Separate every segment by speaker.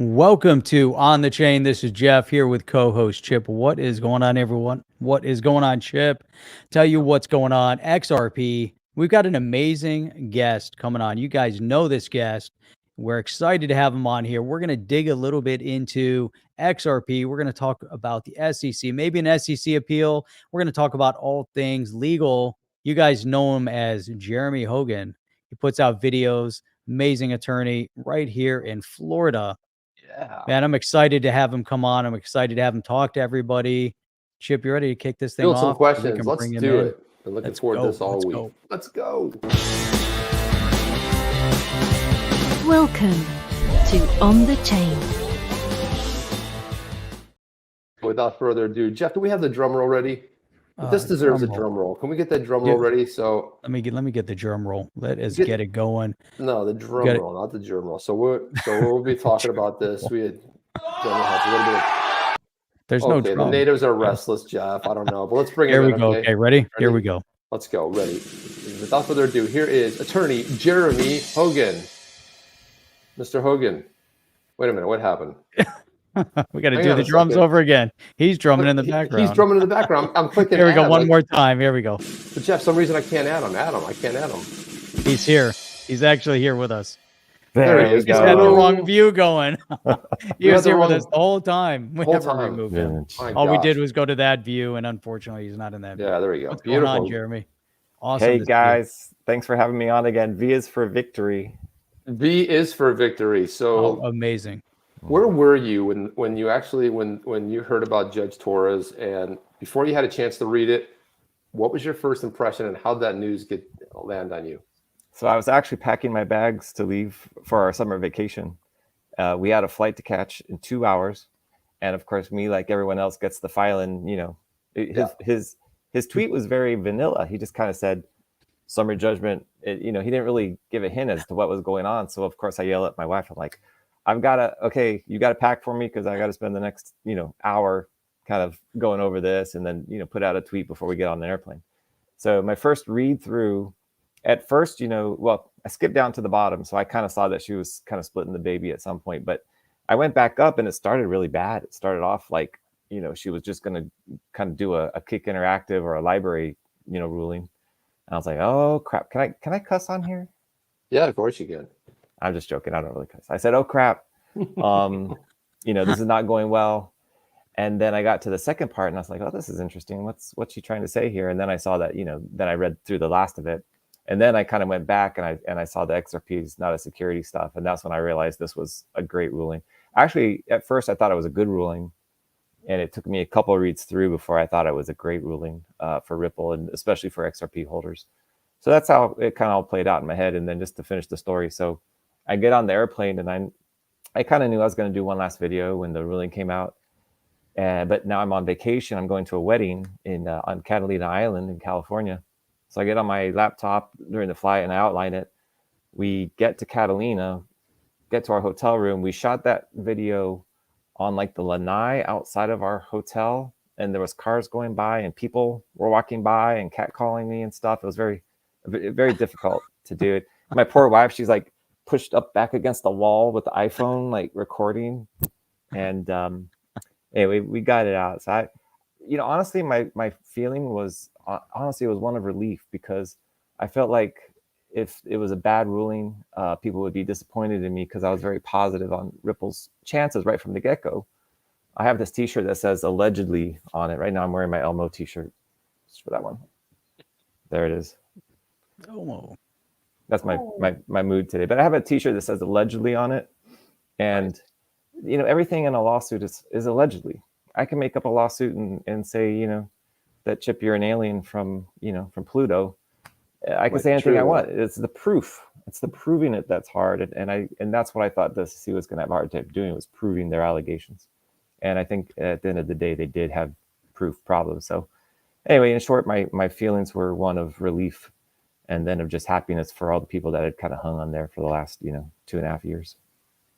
Speaker 1: Welcome to On the Chain. This is Jeff here with co-host Chip. What is going on, everyone? What is going on, Chip? Tell you what's going on. XRP. We've got an amazing guest coming on. You guys know this guest. We're excited to have him on here. We're going to dig a little bit into XRP. We're going to talk about the SEC, maybe an SEC appeal. We're going to talk about all things legal. You guys know him as Jeremy Hogan. He puts out videos, amazing attorney right here in Florida.
Speaker 2: Yeah.
Speaker 1: Man, I'm excited to have him come on. I'm excited to have him talk to everybody. Chip, you ready to kick this thing
Speaker 2: Field
Speaker 1: off?
Speaker 2: some questions. Let's do it. Been looking
Speaker 1: Let's
Speaker 2: forward to
Speaker 1: go.
Speaker 2: this all
Speaker 1: Let's
Speaker 2: week.
Speaker 1: go.
Speaker 2: Let's go.
Speaker 3: Welcome to On the Chain.
Speaker 2: Without further ado, Jeff, do we have the drum roll ready? This deserves a drum roll. Can we get that drum roll ready? So
Speaker 1: let me get the drum roll. Let us get it going.
Speaker 2: No, the drum roll, not the drum roll. So we'll be talking about this. We had a little bit of,
Speaker 1: There's no drum.
Speaker 2: The natives are restless, Jeff. I don't know, but let's bring it
Speaker 1: in.
Speaker 2: Here
Speaker 1: we go. Okay, ready? Here we go.
Speaker 2: Let's go. Ready. Without further ado, here is attorney Jeremy Hogan. Mr. Hogan. Wait a minute. What happened?
Speaker 1: We got to do the drums over again. He's drumming in the background.
Speaker 2: He's drumming in the background. I'm clicking.
Speaker 1: Here we go. One more time. Here we go.
Speaker 2: But Jeff, some reason I can't add him. I can't add him.
Speaker 1: He's here. He's actually here with us.
Speaker 2: There he is.
Speaker 1: He's got the wrong view going. He was here with us the whole time. We never removed him. All we did was go to that view, and unfortunately, he's not in that view.
Speaker 2: Yeah, there we go.
Speaker 1: What's going on, Jeremy? Awesome.
Speaker 4: Hey, guys. Thanks for having me on again. V is for victory.
Speaker 2: V is for victory. So
Speaker 1: amazing.
Speaker 2: Where were you when you actually when you heard about Judge Torres, and before you had a chance to read it, what was your first impression and how did that news land on you?
Speaker 4: So I was actually packing my bags to leave for our summer vacation. We had a flight to catch in 2 hours, and of course, me like everyone else gets the file, and his tweet was very vanilla. He just kind of said summer judgment. He didn't really give a hint as to what was going on. So of course, I yell at my wife. I'm like, you got to pack for me because I got to spend the next, hour kind of going over this and then, put out a tweet before we get on the airplane. So my first read through at first, I skipped down to the bottom. So I kind of saw that she was kind of splitting the baby at some point, but I went back up and it started really bad. It started off like, she was just going to kind of do a kick interactive or a library, ruling. And I was like, oh crap. Can I cuss on here?
Speaker 2: Yeah, of course you can.
Speaker 4: I'm just joking. I don't really cuss. I said, oh, crap. This is not going well. And then I got to the second part and I was like, oh, this is interesting. What's she trying to say here? And then I saw that, then I read through the last of it. And then I kind of went back and I saw the XRP is not a security stuff. And that's when I realized this was a great ruling. Actually, at first, I thought it was a good ruling. And it took me a couple of reads through before I thought it was a great ruling for Ripple and especially for XRP holders. So that's how it kind of all played out in my head. And then just to finish the story. So I get on the airplane and I kind of knew I was going to do one last video when the ruling came out. But now I'm on vacation. I'm going to a wedding on Catalina Island in California. So I get on my laptop during the flight and I outline it. We get to Catalina, get to our hotel room. We shot that video on like the lanai outside of our hotel. And there was cars going by and people were walking by and catcalling me and stuff. It was very, very difficult to do it. My poor wife, she's like, pushed up back against the wall with the iPhone, like recording. And anyway, we got it out. So I, honestly, my feeling was, it was one of relief because I felt like if it was a bad ruling, people would be disappointed in me because I was very positive on Ripple's chances right from the get-go. I have this t-shirt that says allegedly on it. Right now I'm wearing my Elmo t-shirt. Just for that one. There it is.
Speaker 1: Elmo.
Speaker 4: That's my mood today. But I have a t-shirt that says allegedly on it. And, everything in a lawsuit is allegedly. I can make up a lawsuit and say, that Chip, you're an alien from Pluto. I can say anything I want. It's the proof. It's the proving it that's hard. And that's what I thought the SEC was going to have a hard time doing, was proving their allegations. And I think at the end of the day, they did have proof problems. So anyway, in short, my feelings were one of relief and then of just happiness for all the people that had kind of hung on there for the last, 2.5 years.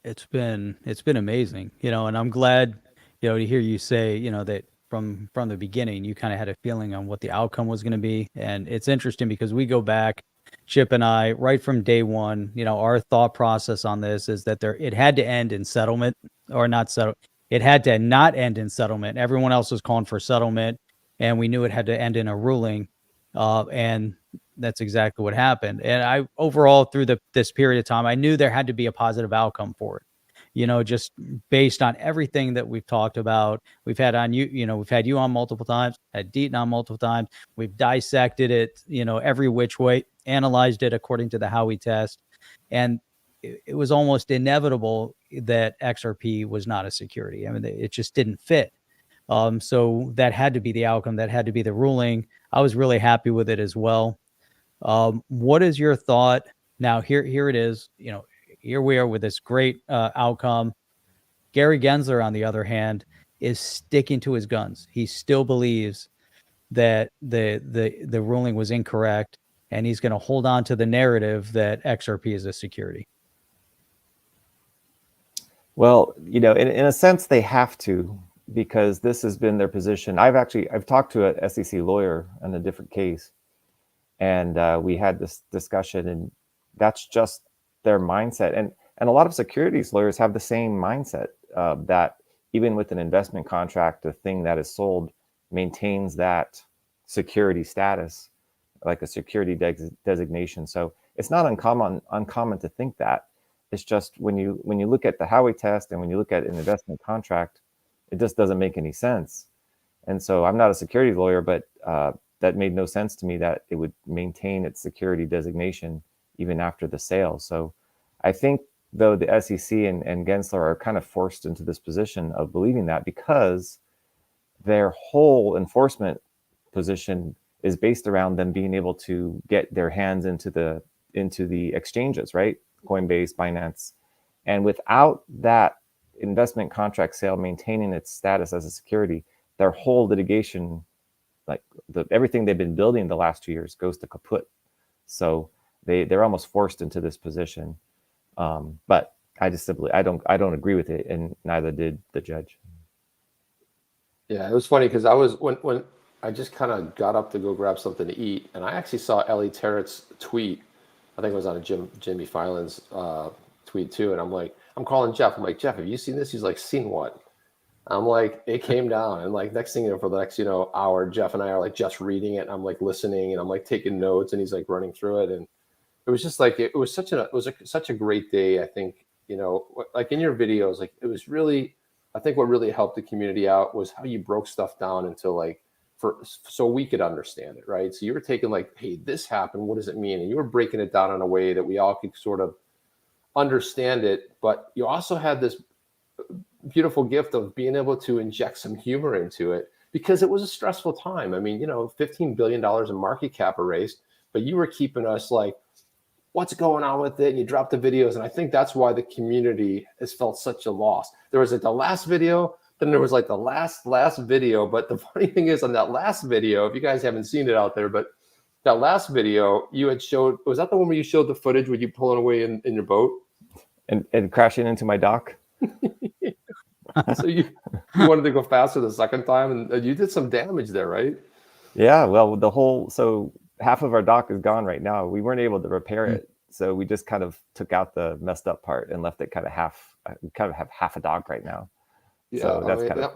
Speaker 1: It's been amazing, and I'm glad, to hear you say, that from the beginning, you kind of had a feeling on what the outcome was going to be. And it's interesting because we go back Chip and I, right from day one, our thought process on this is that it had to end in settlement, or not settle. It had to not end in settlement. Everyone else was calling for settlement, and we knew it had to end in a ruling. And that's exactly what happened. And I overall through this period of time, I knew there had to be a positive outcome for it. Just based on everything that we've talked about. We've had we've had you on multiple times, had Deaton on multiple times. We've dissected it, every which way, analyzed it according to the Howey test. And it was almost inevitable that XRP was not a security. I mean, it just didn't fit. So that had to be the outcome. That had to be the ruling. I was really happy with it as well. What is your thought? Now, here it is, here we are with this great outcome. Gary Gensler, on the other hand, is sticking to his guns. He still believes that the ruling was incorrect, and he's going to hold on to the narrative that XRP is a security.
Speaker 4: Well, in a sense, they have to, because this has been their position. I've talked to a SEC lawyer on a different case, and we had this discussion, and that's just their mindset. And a lot of securities lawyers have the same mindset, that even with an investment contract, the thing that is sold maintains that security status, like a security designation. So it's not uncommon to think that. It's just when you look at the Howey test and when you look at an investment contract, it just doesn't make any sense. And so I'm not a securities lawyer, but that made no sense to me that it would maintain its security designation even after the sale. So I think, though, the SEC and Gensler are kind of forced into this position of believing that, because their whole enforcement position is based around them being able to get their hands into the exchanges, right? Coinbase, Binance. And without that investment contract sale maintaining its status as a security, their whole litigation, like everything they've been building the last 2 years, goes to kaput. So they're almost forced into this position. But I just simply I don't agree with it, and neither did the judge.
Speaker 2: Yeah, it was funny because I was when I just kind of got up to go grab something to eat, and I actually saw Ellie Tarrett's tweet. I think it was on a Jimmy Fallon's tweet too, and I'm calling Jeff. I'm like, Jeff, have you seen this? He's like, seen what? I'm like, it came down, and like next thing for the next hour, Jeff and I are like just reading it, and I'm like listening, and I'm like taking notes, and he's like running through it, and it was just like it was such a great day. I think like in your videos, like it was really, I think what really helped the community out was how you broke stuff down into so we could understand it, right? So you were taking like, hey, this happened, what does it mean? And you were breaking it down in a way that we all could sort of understand it, but you also had this beautiful gift of being able to inject some humor into it, because it was a stressful time. I mean, $15 billion in market cap erased, but you were keeping us like, what's going on with it? And you dropped the videos. And I think that's why the community has felt such a loss. There was like the last video, then there was like the last video. But the funny thing is, on that last video, if you guys haven't seen it out there, but that last video you had showed, was that the one where you showed the footage with you pulling away in your boat?
Speaker 4: And crashing into my dock?
Speaker 2: So you wanted to go faster the second time, and you did some damage there, right?
Speaker 4: Yeah, well, so half of our dock is gone right now. We weren't able to repair it, so we just kind of took out the messed up part and left it kind of half. We kind of have half a dock right now.
Speaker 2: Yeah,
Speaker 4: so that's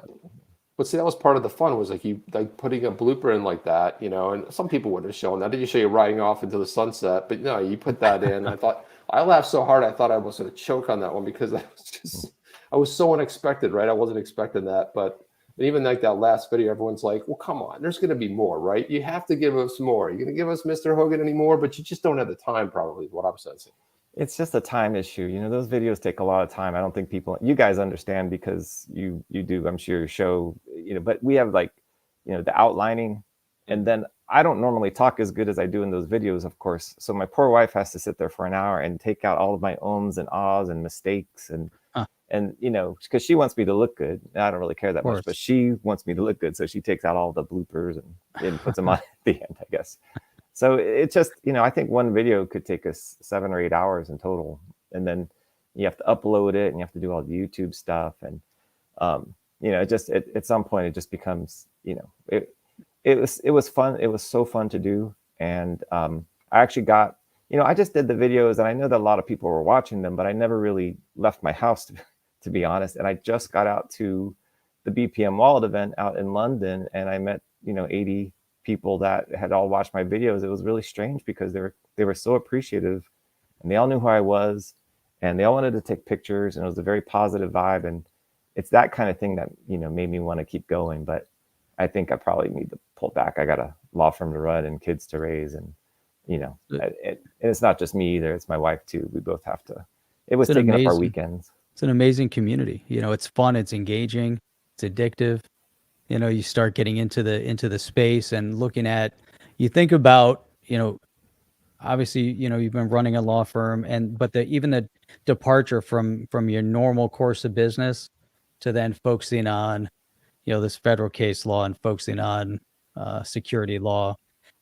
Speaker 2: but see, that was part of the fun, was like you like putting a blooper in like that, and some people would have shown that. Did you show you riding off into the sunset? But no, you put that in. I laughed so hard I thought I was going to choke on that one, because I was so unexpected, right? I wasn't expecting that, but. And even like that last video, everyone's like, well, come on, there's going to be more, right? You have to give us more. You're going to give us Mr. Hogan anymore, but you just don't have the time, probably, is what I'm sensing.
Speaker 4: It's just a time issue. Those videos take a lot of time. I don't think you guys understand, because you do, I'm sure, show, but we have like, the outlining, and then I don't normally talk as good as I do in those videos, of course. So my poor wife has to sit there for an hour and take out all of my ums and ahs and mistakes and because she wants me to look good. I don't really care that much, but she wants me to look good, so she takes out all the bloopers and puts them on at the end, I guess. So it's just, I think one video could take us 7 or 8 hours in total, and then you have to upload it and you have to do all the YouTube stuff, and it just at some point it just becomes, it was fun. It was so fun to do, and I actually got I just did the videos, and I know that a lot of people were watching them, but I never really left my house, to be honest. And I just got out to the BPM Wallet event out in London, and I met 80 people that had all watched my videos. It was really strange because they were so appreciative, and they all knew who I was, and they all wanted to take pictures, and it was a very positive vibe. And it's that kind of thing that made me want to keep going. But I think I probably need to pull back. I got a law firm to run and kids to raise, and and it's not just me either. It's my wife too. We both have to. It was taking up our weekends.
Speaker 1: It's an amazing community. It's fun. It's engaging. It's addictive. You start getting into the space and looking at. You think about obviously you've been running a law firm, but even the departure from your normal course of business to then focusing on this federal case law and focusing on security law.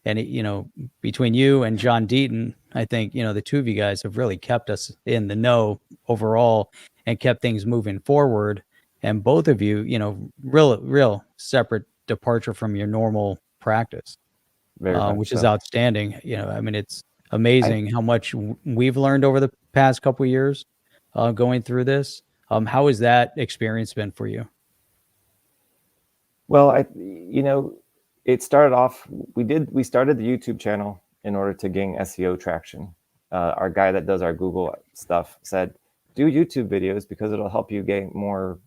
Speaker 1: And between you and John Deaton, I think the two of you guys have really kept us in the know overall and kept things moving forward. And both of you, real separate departure from your normal practice, which is outstanding. I mean, it's amazing how much we've learned over the past couple of years going through this. How has that experience been for you?
Speaker 4: Well, it started off, we started the YouTube channel in order to gain SEO traction. Our guy that does our Google stuff said, do YouTube videos because it'll help you gain more,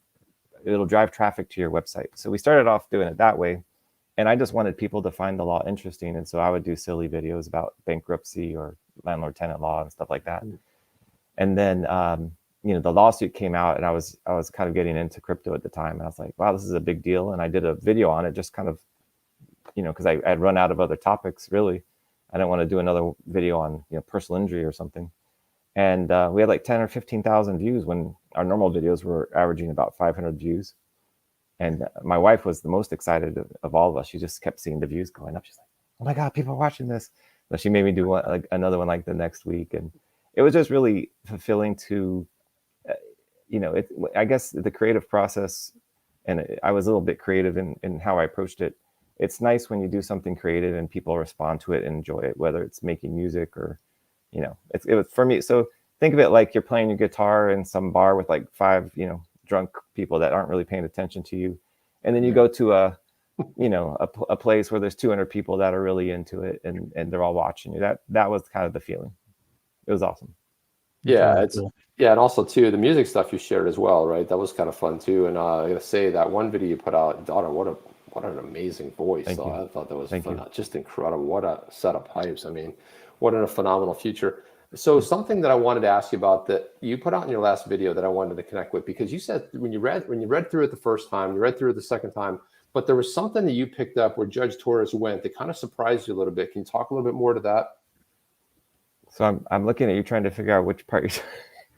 Speaker 4: it'll drive traffic to your website. So we started off doing it that way. And I just wanted people to find the law interesting. And so I would do silly videos about bankruptcy or landlord-tenant law and stuff like that. And then, the lawsuit came out, and I was kind of getting into crypto at the time. And I was like, wow, this is a big deal. And I did a video on it, just kind of, because I had run out of other topics, really. I didn't want to do another video on personal injury or something. And we had like 10 or 15,000 views when our normal videos were averaging about 500 views. And my wife was the most excited of all of us. She just kept seeing the views going up. She's like, oh my God, people are watching this. So she made me do another one like the next week. And it was just really fulfilling to, I guess the creative process, and I was a little bit creative in how I approached it. It's nice when you do something creative and people respond to it and enjoy it, whether it's making music or, it was for me. So think of it like you're playing your guitar in some bar with like 5, drunk people that aren't really paying attention to you. And then you go to a place where there's 200 people that are really into it and they're all watching you. That was kind of the feeling. It was awesome.
Speaker 2: Yeah, and also too, the music stuff you shared as well, right? That was kind of fun too. And I gotta say that one video you put out, daughter, what an amazing voice. I thought that was just incredible. What a set of pipes. I mean, what a phenomenal future. So something that I wanted to ask you about that you put out in your last video that I wanted to connect with, because you said when you read through it the first time, you read through it the second time, but there was something that you picked up where Judge Torres went that kind of surprised you a little bit. Can you talk a little bit more to that?
Speaker 4: So I'm looking at you trying to figure out which part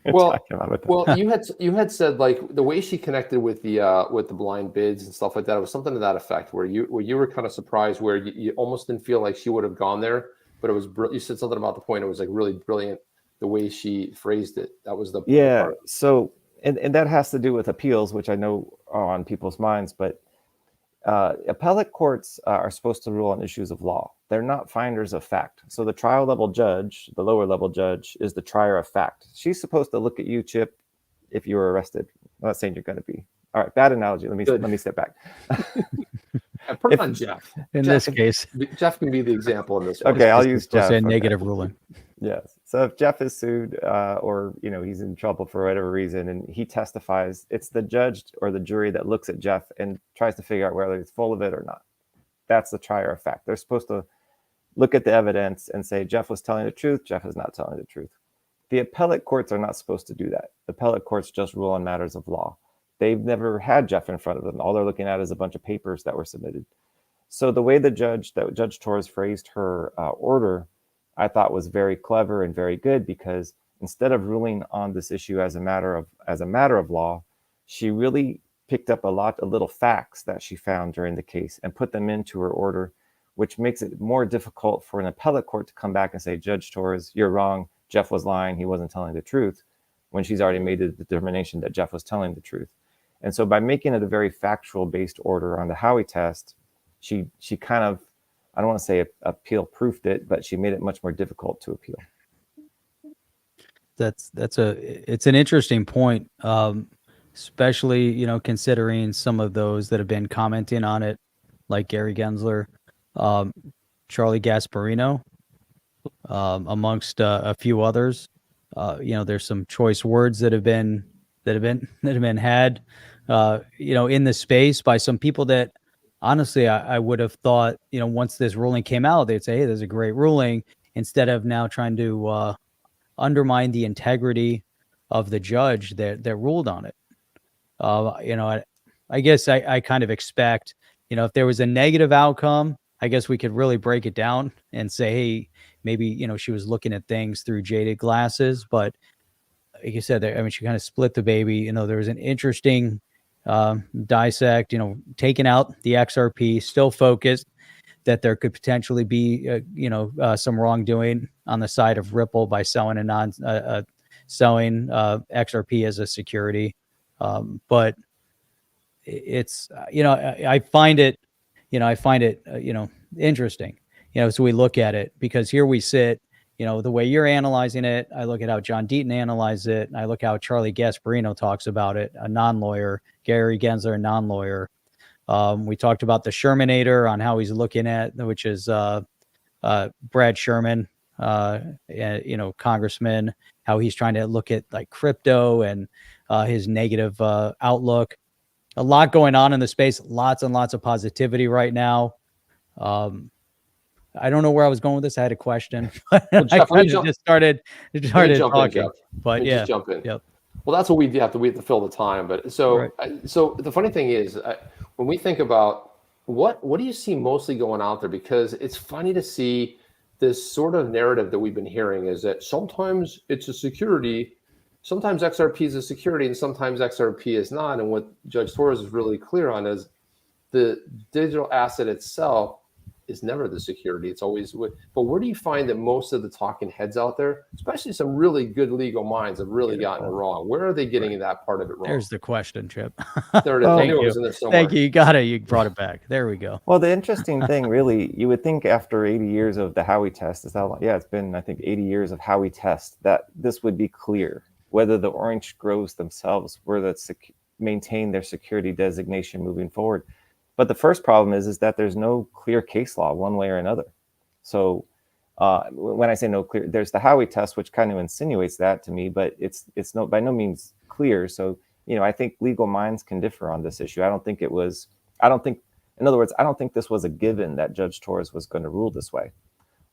Speaker 4: you're talking about.
Speaker 2: Well, you had said like the way she connected with the blind bids and stuff like that. It was something to that effect where you were kind of surprised, where you almost didn't feel like she would have gone there, but it was you said something about the point. It was like really brilliant the way she phrased it. That was the part.
Speaker 4: So and that has to do with appeals, which I know are on people's minds, but appellate courts are supposed to rule on issues of law. They're not finders of fact. So the trial level judge, the lower level judge, is the trier of fact. She's supposed to look at you, Chip, if you were arrested. I'm not saying you're going to be. All right, bad analogy. Let me step back.
Speaker 2: Put it on Jeff.
Speaker 1: This case,
Speaker 2: Jeff can be the example in this one.
Speaker 4: Okay, I'll use Jeff.
Speaker 1: A negative ruling.
Speaker 4: Yes. So if Jeff is sued or he's in trouble for whatever reason and he testifies, it's the judge or the jury that looks at Jeff and tries to figure out whether he's full of it or not. That's the trier of fact. They're supposed to look at the evidence and say Jeff was telling the truth, Jeff is not telling the truth. The appellate courts are not supposed to do that. Appellate courts just rule on matters of law. They've never had Jeff in front of them. All they're looking at is a bunch of papers that were submitted. So the way Judge Torres phrased her order, I thought was very clever and very good, because instead of ruling on this issue as a matter of law, she really picked up a lot of little facts that she found during the case and put them into her order, which makes it more difficult for an appellate court to come back and say, Judge Torres, you're wrong. Jeff was lying. He wasn't telling the truth, when she's already made the determination that Jeff was telling the truth. And so by making it a very factual based order on the Howey test, she kind of, I don't want to say appeal proofed it, but she made it much more difficult to appeal.
Speaker 1: it's an interesting point, especially, you know, considering some of those that have been commenting on it, like Gary Gensler, Charlie Gasparino, amongst a few others. You know, there's some choice words that have been had, you know, in the space by some people that honestly I would have thought, you know, once this ruling came out, they'd say, hey, there's a great ruling, instead of now trying to undermine the integrity of the judge that ruled on it. You know, I guess I kind of expect, you know, if there was a negative outcome, I guess we could really break it down and say, hey, maybe, you know, she was looking at things through jaded glasses. But like you said, I mean, she kind of split the baby. You know, there was an interesting dissect, you know, taking out the XRP, still focused that there could potentially be, you know, some wrongdoing on the side of Ripple by selling selling XRP as a security. But it's, you know, I find it, you know, interesting, you know, so we look at it, because here we sit, you know, the way you're analyzing it, I look at how John Deaton analyzed it, and I look how Charlie Gasparino talks about it, a non-lawyer, Gary Gensler, a non-lawyer. We talked about the Shermanator on how he's looking at, which is Brad Sherman, you know, congressman, how he's trying to look at like crypto and his negative outlook. A lot going on in the space, lots and lots of positivity right now. I don't know where I was going with this. I had a question.
Speaker 2: Well,
Speaker 1: I
Speaker 2: Jeff,
Speaker 1: kind of just started
Speaker 2: talking.
Speaker 1: talking. But yeah,
Speaker 2: just jump in.
Speaker 1: Yep.
Speaker 2: Well, that's what we have to fill the time. But so so the funny thing is, when we think about what do you see mostly going out there, because it's funny to see this sort of narrative that we've been hearing is that sometimes it's a security, sometimes XRP is a security, and sometimes XRP is not. And what Judge Torres is really clear on is the digital asset itself is never the security. It's always but where do you find that most of the talking heads out there, especially some really good legal minds, have really gotten it wrong? Where are they getting that part of it wrong?
Speaker 1: There's the question, Chip.
Speaker 2: There it is. I knew it was in there somewhere.
Speaker 1: Thank you. You brought it back. There we go.
Speaker 4: Well, the interesting thing, really, you would think after 80 years of the Howey test, it's been, I think, 80 years of Howey test, that this would be clear whether the orange grows themselves were that maintain their security designation moving forward. But the first problem is that there's no clear case law one way or another. So when I say no clear, there's the Howey test, which kind of insinuates that to me, but it's by no means clear. So, you know, I think legal minds can differ on this issue. I don't think this was a given that Judge Torres was going to rule this way.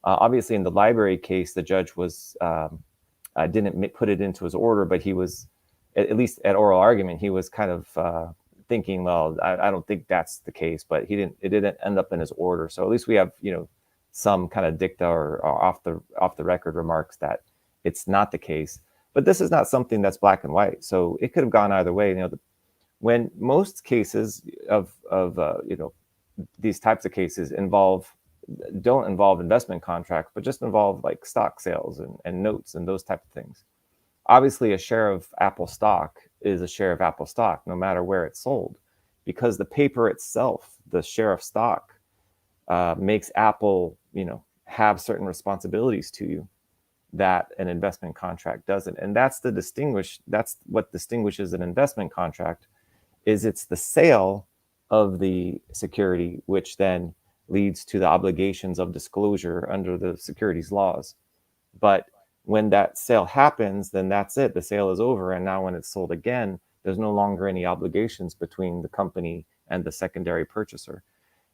Speaker 4: Obviously, in the library case, the judge didn't put it into his order, but he was, at least at oral argument, he was kind of thinking, well, I don't think that's the case, but it didn't end up in his order. So at least we have, you know, some kind of dicta or off the record remarks that it's not the case. But this is not something that's black and white, so it could have gone either way. You know, when most cases of you know, these types of cases don't involve investment contracts, but just involve like stock sales and notes and those type of things. Obviously, a share of Apple stock is a share of Apple stock, no matter where it's sold, because the paper itself, the share of stock, makes Apple, you know, have certain responsibilities to you that an investment contract doesn't. And that's what distinguishes an investment contract, is it's the sale of the security, which then leads to the obligations of disclosure under the securities laws. But when that sale happens, then that's it. The sale is over. And now when it's sold again, there's no longer any obligations between the company and the secondary purchaser.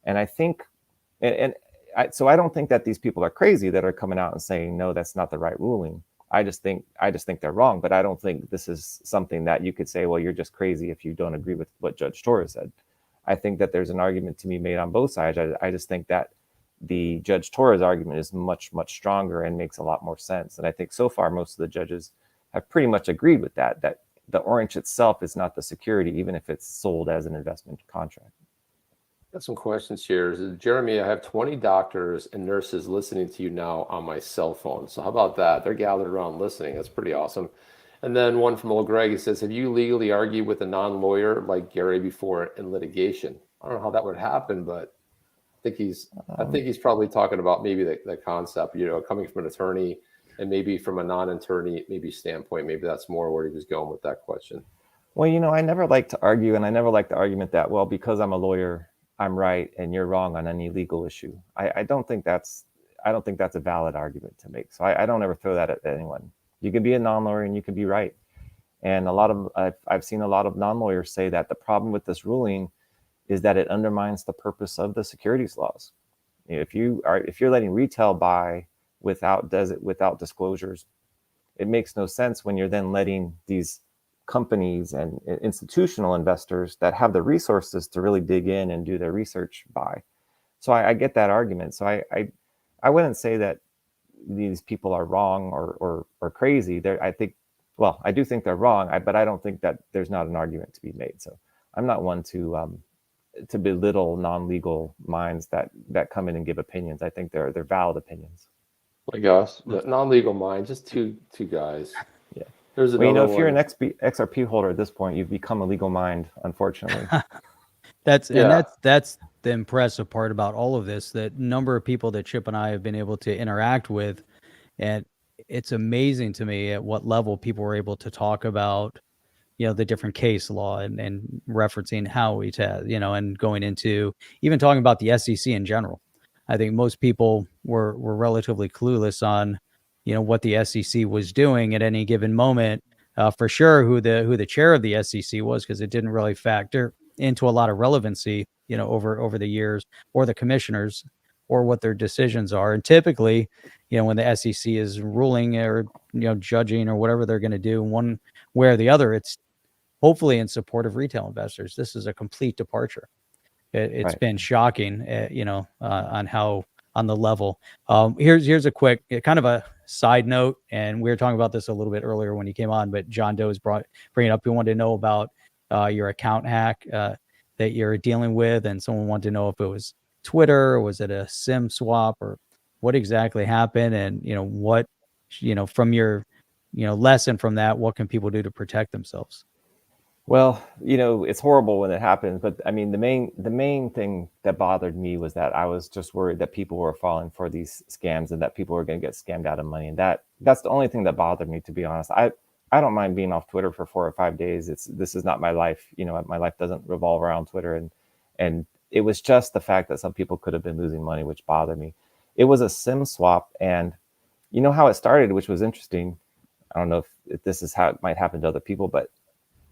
Speaker 4: And I think, so I don't think that these people are crazy that are coming out and saying, no, that's not the right ruling. I just think they're wrong. But I don't think this is something that you could say, well, you're just crazy if you don't agree with what Judge Torres said. I think that there's an argument to be made on both sides. I just think that the Judge Torres argument is much, much stronger and makes a lot more sense. And I think so far, most of the judges have pretty much agreed with that the orange itself is not the security, even if it's sold as an investment contract.
Speaker 2: Got some questions here. Jeremy, I have 20 doctors and nurses listening to you now on my cell phone. So how about that? They're gathered around listening. That's pretty awesome. And then one from old Greg, he says, have you legally argued with a non-lawyer like Gary before in litigation? I don't know how that would happen, but I think he's probably talking about maybe the concept, you know, coming from an attorney And maybe from a non-attorney maybe standpoint, maybe that's more where he was going with that question.
Speaker 4: Well, I never like to argue, and I never like the argument that, well, because I'm a lawyer, I'm right and you're wrong on any legal issue. I don't think that's a valid argument to make. So I don't ever throw that at anyone. You can be a non-lawyer and you can be right. And I've seen a lot of non-lawyers say that the problem with this ruling is that it undermines the purpose of the securities laws. If you're letting retail buy without disclosures, it makes no sense when you're then letting these companies and institutional investors that have the resources to really dig in and do their research buy. So I get that argument. So I wouldn't say that these people are wrong or crazy. I do think they're wrong, but I don't think that there's not an argument to be made. So I'm not one to belittle non-legal minds that come in and give opinions. I think they're valid opinions.
Speaker 2: Like us, but non-legal mind, just two guys.
Speaker 4: Yeah.
Speaker 2: There's another
Speaker 4: well, if
Speaker 2: one.
Speaker 4: you're an XRP holder at this point, you've become a legal mind, unfortunately.
Speaker 1: That's the impressive part about all of this, that number of people that Chip and I have been able to interact with. And it's amazing to me at what level people were able to talk about, the different case law and referencing how it has, and going into even talking about the SEC in general. I think most people were relatively clueless on, what the SEC was doing at any given moment. For sure, who the chair of the SEC was, because it didn't really factor into a lot of relevancy, over the years, or the commissioners, or what their decisions are. And typically, when the SEC is ruling or judging or whatever they're going to do, one way or the other, it's hopefully in support of retail investors. This is a complete departure. It's
Speaker 4: Right.
Speaker 1: been shocking, on the level. Here's a quick kind of a side note, and we were talking about this a little bit earlier when he came on, but John Doe is bringing up. He wanted to know about your account hack that you're dealing with, and someone wanted to know if it was Twitter, or was it a SIM swap, or what exactly happened, and what from your lesson from that, what can people do to protect themselves?
Speaker 4: Well, it's horrible when it happens, but I mean, the main thing that bothered me was that I was just worried that people were falling for these scams and that people were going to get scammed out of money. And that's the only thing that bothered me, to be honest. I don't mind being off Twitter for 4 or 5 days. This is not my life. My life doesn't revolve around Twitter. And it was just the fact that some people could have been losing money, which bothered me. It was a SIM swap, and you know how it started, which was interesting. I don't know if this is how it might happen to other people, but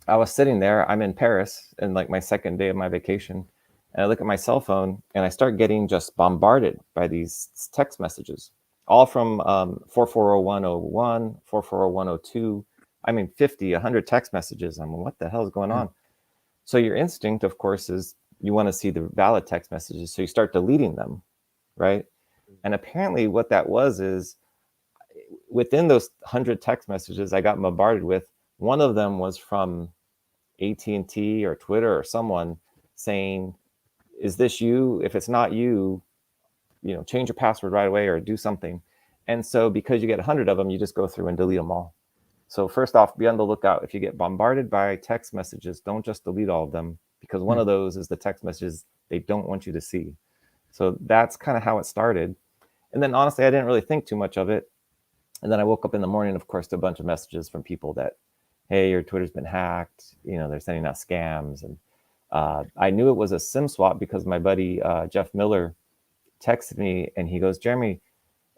Speaker 4: I was sitting there, I'm in Paris, and like my second day of my vacation, and I look at my cell phone and I start getting just bombarded by these text messages, all from 440101, 440102. I mean, 50, 100 text messages. I'm like, what the hell is going on? So your instinct, of course, is you want to see the valid text messages. So you start deleting them, right? And apparently what that was is within those 100 text messages I got bombarded with, one of them was from AT&T or Twitter or someone saying, is this you? If it's not you, change your password right away or do something. And so because you get 100 of them, you just go through and delete them all. So first off, be on the lookout. If you get bombarded by text messages, don't just delete all of them, because one of those is the text messages they don't want you to see. So that's kind of how it started. And then honestly, I didn't really think too much of it. And then I woke up in the morning, of course, to a bunch of messages from people that, hey, your Twitter's been hacked. They're sending out scams. And I knew it was a SIM swap because my buddy, Jeff Miller, texted me and he goes, Jeremy,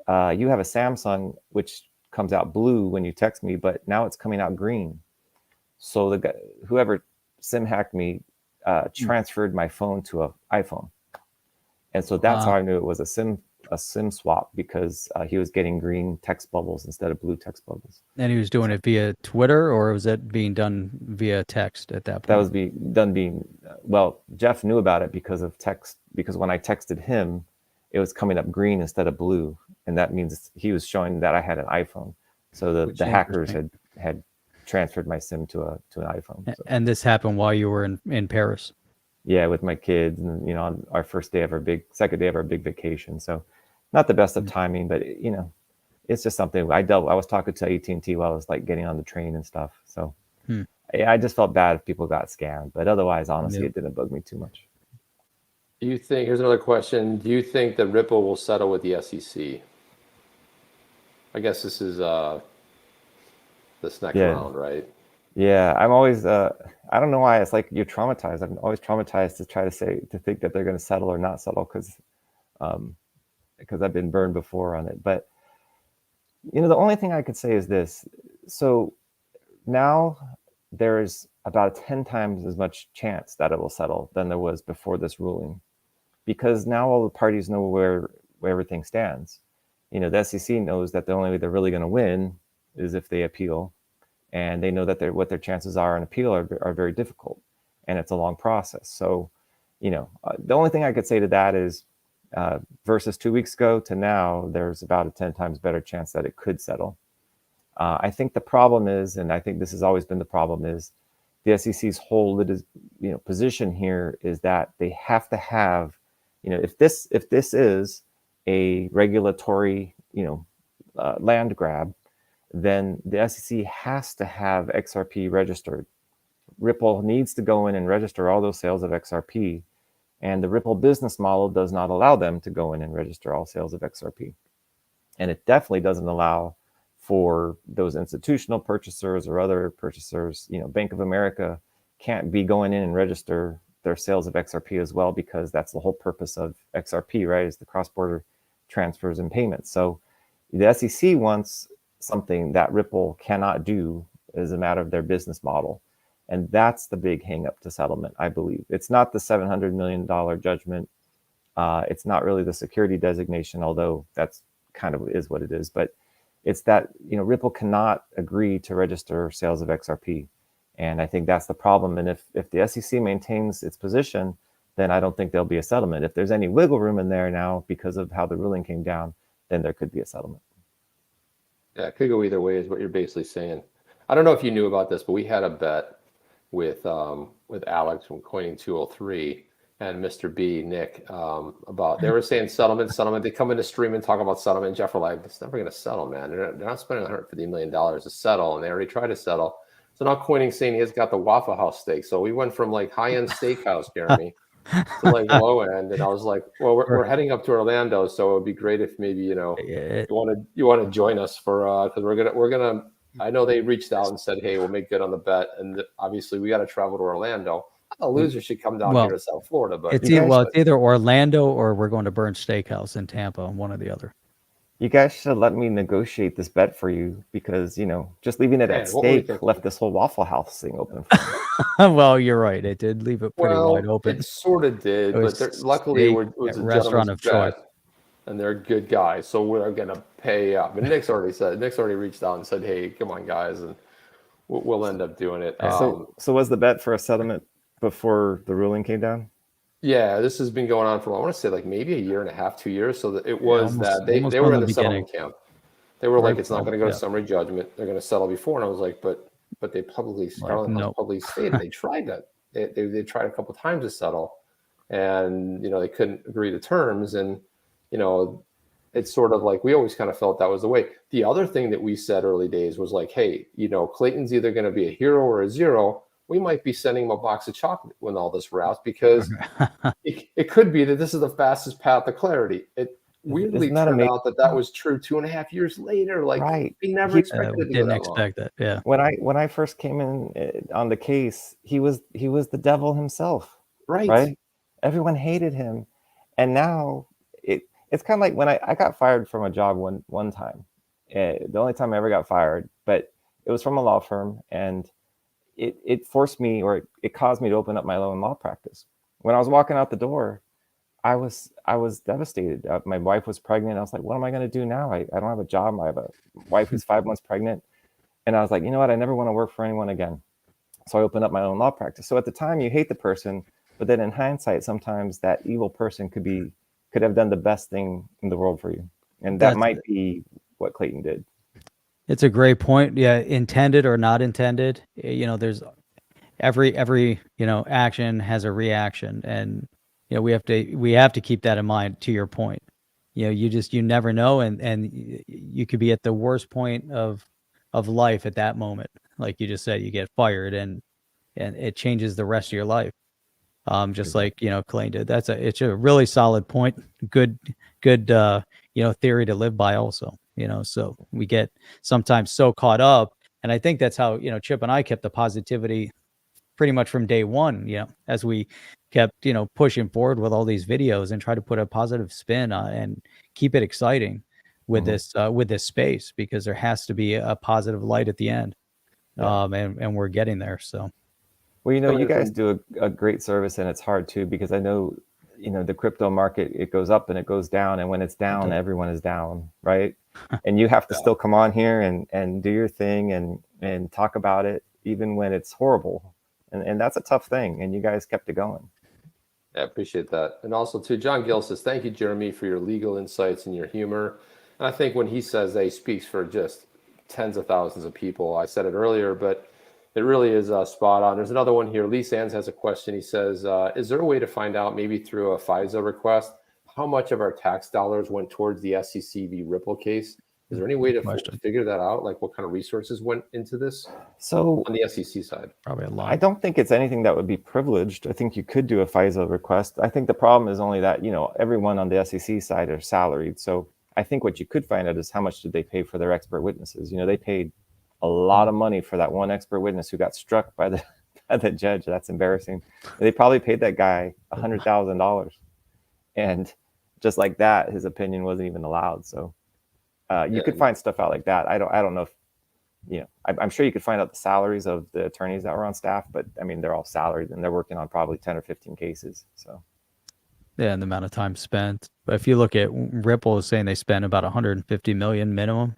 Speaker 4: you have a Samsung, which comes out blue when you text me, but now it's coming out green. So the guy, whoever SIM hacked me, transferred my phone to an iPhone. And so that's how I knew it was a SIM swap, because he was getting green text bubbles instead of blue text bubbles.
Speaker 1: And he was doing it via Twitter, or was it being done via text at that point?
Speaker 4: That was well, Jeff knew about it because of text, because when I texted him, it was coming up green instead of blue. And that means he was showing that I had an iPhone. So the hackers had transferred my SIM to an iPhone. So.
Speaker 1: And this happened while you were in Paris?
Speaker 4: Yeah, with my kids, and on our second day of our big vacation. So not the best of timing, but it's just something I was talking to AT&T while I was like getting on the train and stuff. So I just felt bad if people got scammed, but otherwise, honestly, it didn't bug me too much.
Speaker 2: Here's another question. Do you think that Ripple will settle with the SEC? I guess this is this next
Speaker 4: Yeah.
Speaker 2: round, right?
Speaker 4: Yeah, I'm always I don't know why it's like you're traumatized. I'm always traumatized to think that they're going to settle or not settle because I've been burned before on it. But the only thing I could say is this. So now there's about 10 times as much chance that it will settle than there was before this ruling, because now all the parties know where everything stands. The SEC knows that the only way they're really going to win is if they appeal, and they know that what their chances are on appeal are very difficult, and it's a long process. So, the only thing I could say to that is versus 2 weeks ago to now, there's about a 10 times better chance that it could settle. I think the problem is, and I think this has always been the problem, is the SEC's whole position here is that they have to have, if this is a regulatory land grab, then the SEC has to have XRP registered. Ripple needs to go in and register all those sales of XRP, and the Ripple business model does not allow them to go in and register all sales of XRP. And it definitely doesn't allow for those institutional purchasers or other purchasers. Bank of America can't be going in and register their sales of XRP as well, because that's the whole purpose of XRP, right? Is the cross-border transfers and payments. So the SEC wants something that Ripple cannot do as a matter of their business model. And that's the big hang up to settlement, I believe. It's not the $700 million judgment. It's not really the security designation, although that's kind of is what it is. But it's that, Ripple cannot agree to register sales of XRP. And I think that's the problem. And if the SEC maintains its position, then I don't think there'll be a settlement. If there's any wiggle room in there now because of how the ruling came down, then there could be a settlement.
Speaker 2: Yeah, it could go either way is what you're basically saying. I don't know if you knew about this, but we had a bet with Alex from Coining 203 and Mr. B, Nick, about, they were saying settlement. They come into stream and talk about settlement. And Jeff were like, it's never going to settle, man. They're not spending $150 million to settle, and they already tried to settle. So now Coining's saying he has got the Waffle House steak. So we went from like high-end steakhouse, Jeremy, to like low end. And I was like, well, we're heading up to Orlando, so it would be great if maybe, you want to join us for, because we're gonna. I know they reached out and said, hey, we'll make good on the bet, and obviously we got to travel to Orlando. The loser should come down here to South Florida, but
Speaker 1: it's either Orlando or we're going to Burns Steakhouse in Tampa, one or the other.
Speaker 4: You guys should let me negotiate this bet for you, because just leaving it at steak left this whole Waffle House thing open.
Speaker 1: Well, you're right. It did leave it pretty wide open.
Speaker 2: It sort of did, but luckily it was a
Speaker 1: restaurant of choice,
Speaker 2: and they're good guys, so we're gonna pay up. And Nick's already reached out and said, hey, come on, guys, and we'll end up doing it.
Speaker 4: So was the bet for a settlement before the ruling came down?
Speaker 2: Yeah, this has been going on for, I want to say, like maybe a year and a half, 2 years. So that it was they were in the settlement camp. They were like, it's not going to go to summary judgment. They're going to settle before. And I was like, but they publicly stated they tried that. They tried a couple of times to settle, and they couldn't agree to terms. And it's sort of like, we always kind of felt that was the way. The other thing that we said early days was like, hey, Clayton's either going to be a hero or a zero. We might be sending him a box of chocolate when all this wraps, because it could be that this is the fastest path to clarity. It weirdly turned out that was true 2.5 years later. Like, right. We never expected it.
Speaker 1: Didn't expect that. Yeah.
Speaker 4: When I first came in on the case, he was the devil himself. Right. Everyone hated him, and now it's kind of like when I got fired from a job one time. The only time I ever got fired, but it was from a law firm, and it forced me, or it caused me to open up my own law practice. When I was walking out the door, I was devastated. My wife was pregnant. I was like, what am I going to do now? I don't have a job. I have a wife who's 5 months pregnant. And I was like, you know what? I never want to work for anyone again. So I opened up my own law practice. So at the time you hate the person, but then in hindsight, sometimes that evil person could have done the best thing in the world for you. And that might be what Clayton did.
Speaker 1: It's a great point. Yeah, intended or not intended. There's every action has a reaction, and we have to keep that in mind. To your point, you never know, and you could be at the worst point of life at that moment. Like you just said, you get fired, and it changes the rest of your life. Just like Clayton did. It's a really solid point. Good theory to live by also. So we get sometimes so caught up. And I think that's how, Chip and I kept the positivity pretty much from day one, as we kept, pushing forward with all these videos and try to put a positive spin on and keep it exciting with this space, because there has to be a positive light at the end. And we're getting there. So,
Speaker 4: well, you guys do a great service, and it's hard too, because I know, the crypto market, it goes up and it goes down, and when it's down, everyone is down, right? And you have to still come on here and do your thing and talk about it, even when it's horrible. And that's a tough thing. And you guys kept it going.
Speaker 2: Yeah, I appreciate that. And also too, John Gill says, thank you, Jeremy, for your legal insights and your humor. And I think when he says that, he speaks for just tens of thousands of people. I said it earlier, but it really is spot on. There's another one here. Lee Sands has a question. He says, is there a way to find out, maybe through a FISA request, how much of our tax dollars went towards the SECvRipple case? Is there any way to figure that out? Like what kind of resources went into this?
Speaker 4: So
Speaker 2: on the SEC side,
Speaker 1: probably a lot.
Speaker 4: I don't think it's anything that would be privileged. I think you could do a FISA request. I think the problem is only that, everyone on the SEC side are salaried. So I think what you could find out is how much did they pay for their expert witnesses? They paid a lot of money for that one expert witness who got struck by the judge. That's embarrassing. They probably paid that guy $100,000, and just like that, his opinion wasn't even allowed. So you could find stuff out like that. I don't know if I'm sure you could find out the salaries of the attorneys that were on staff, but I mean, they're all salaried and they're working on probably 10 or 15 cases. So
Speaker 1: yeah, and the amount of time spent. But if you look at Ripple is saying they spent about 150 million minimum.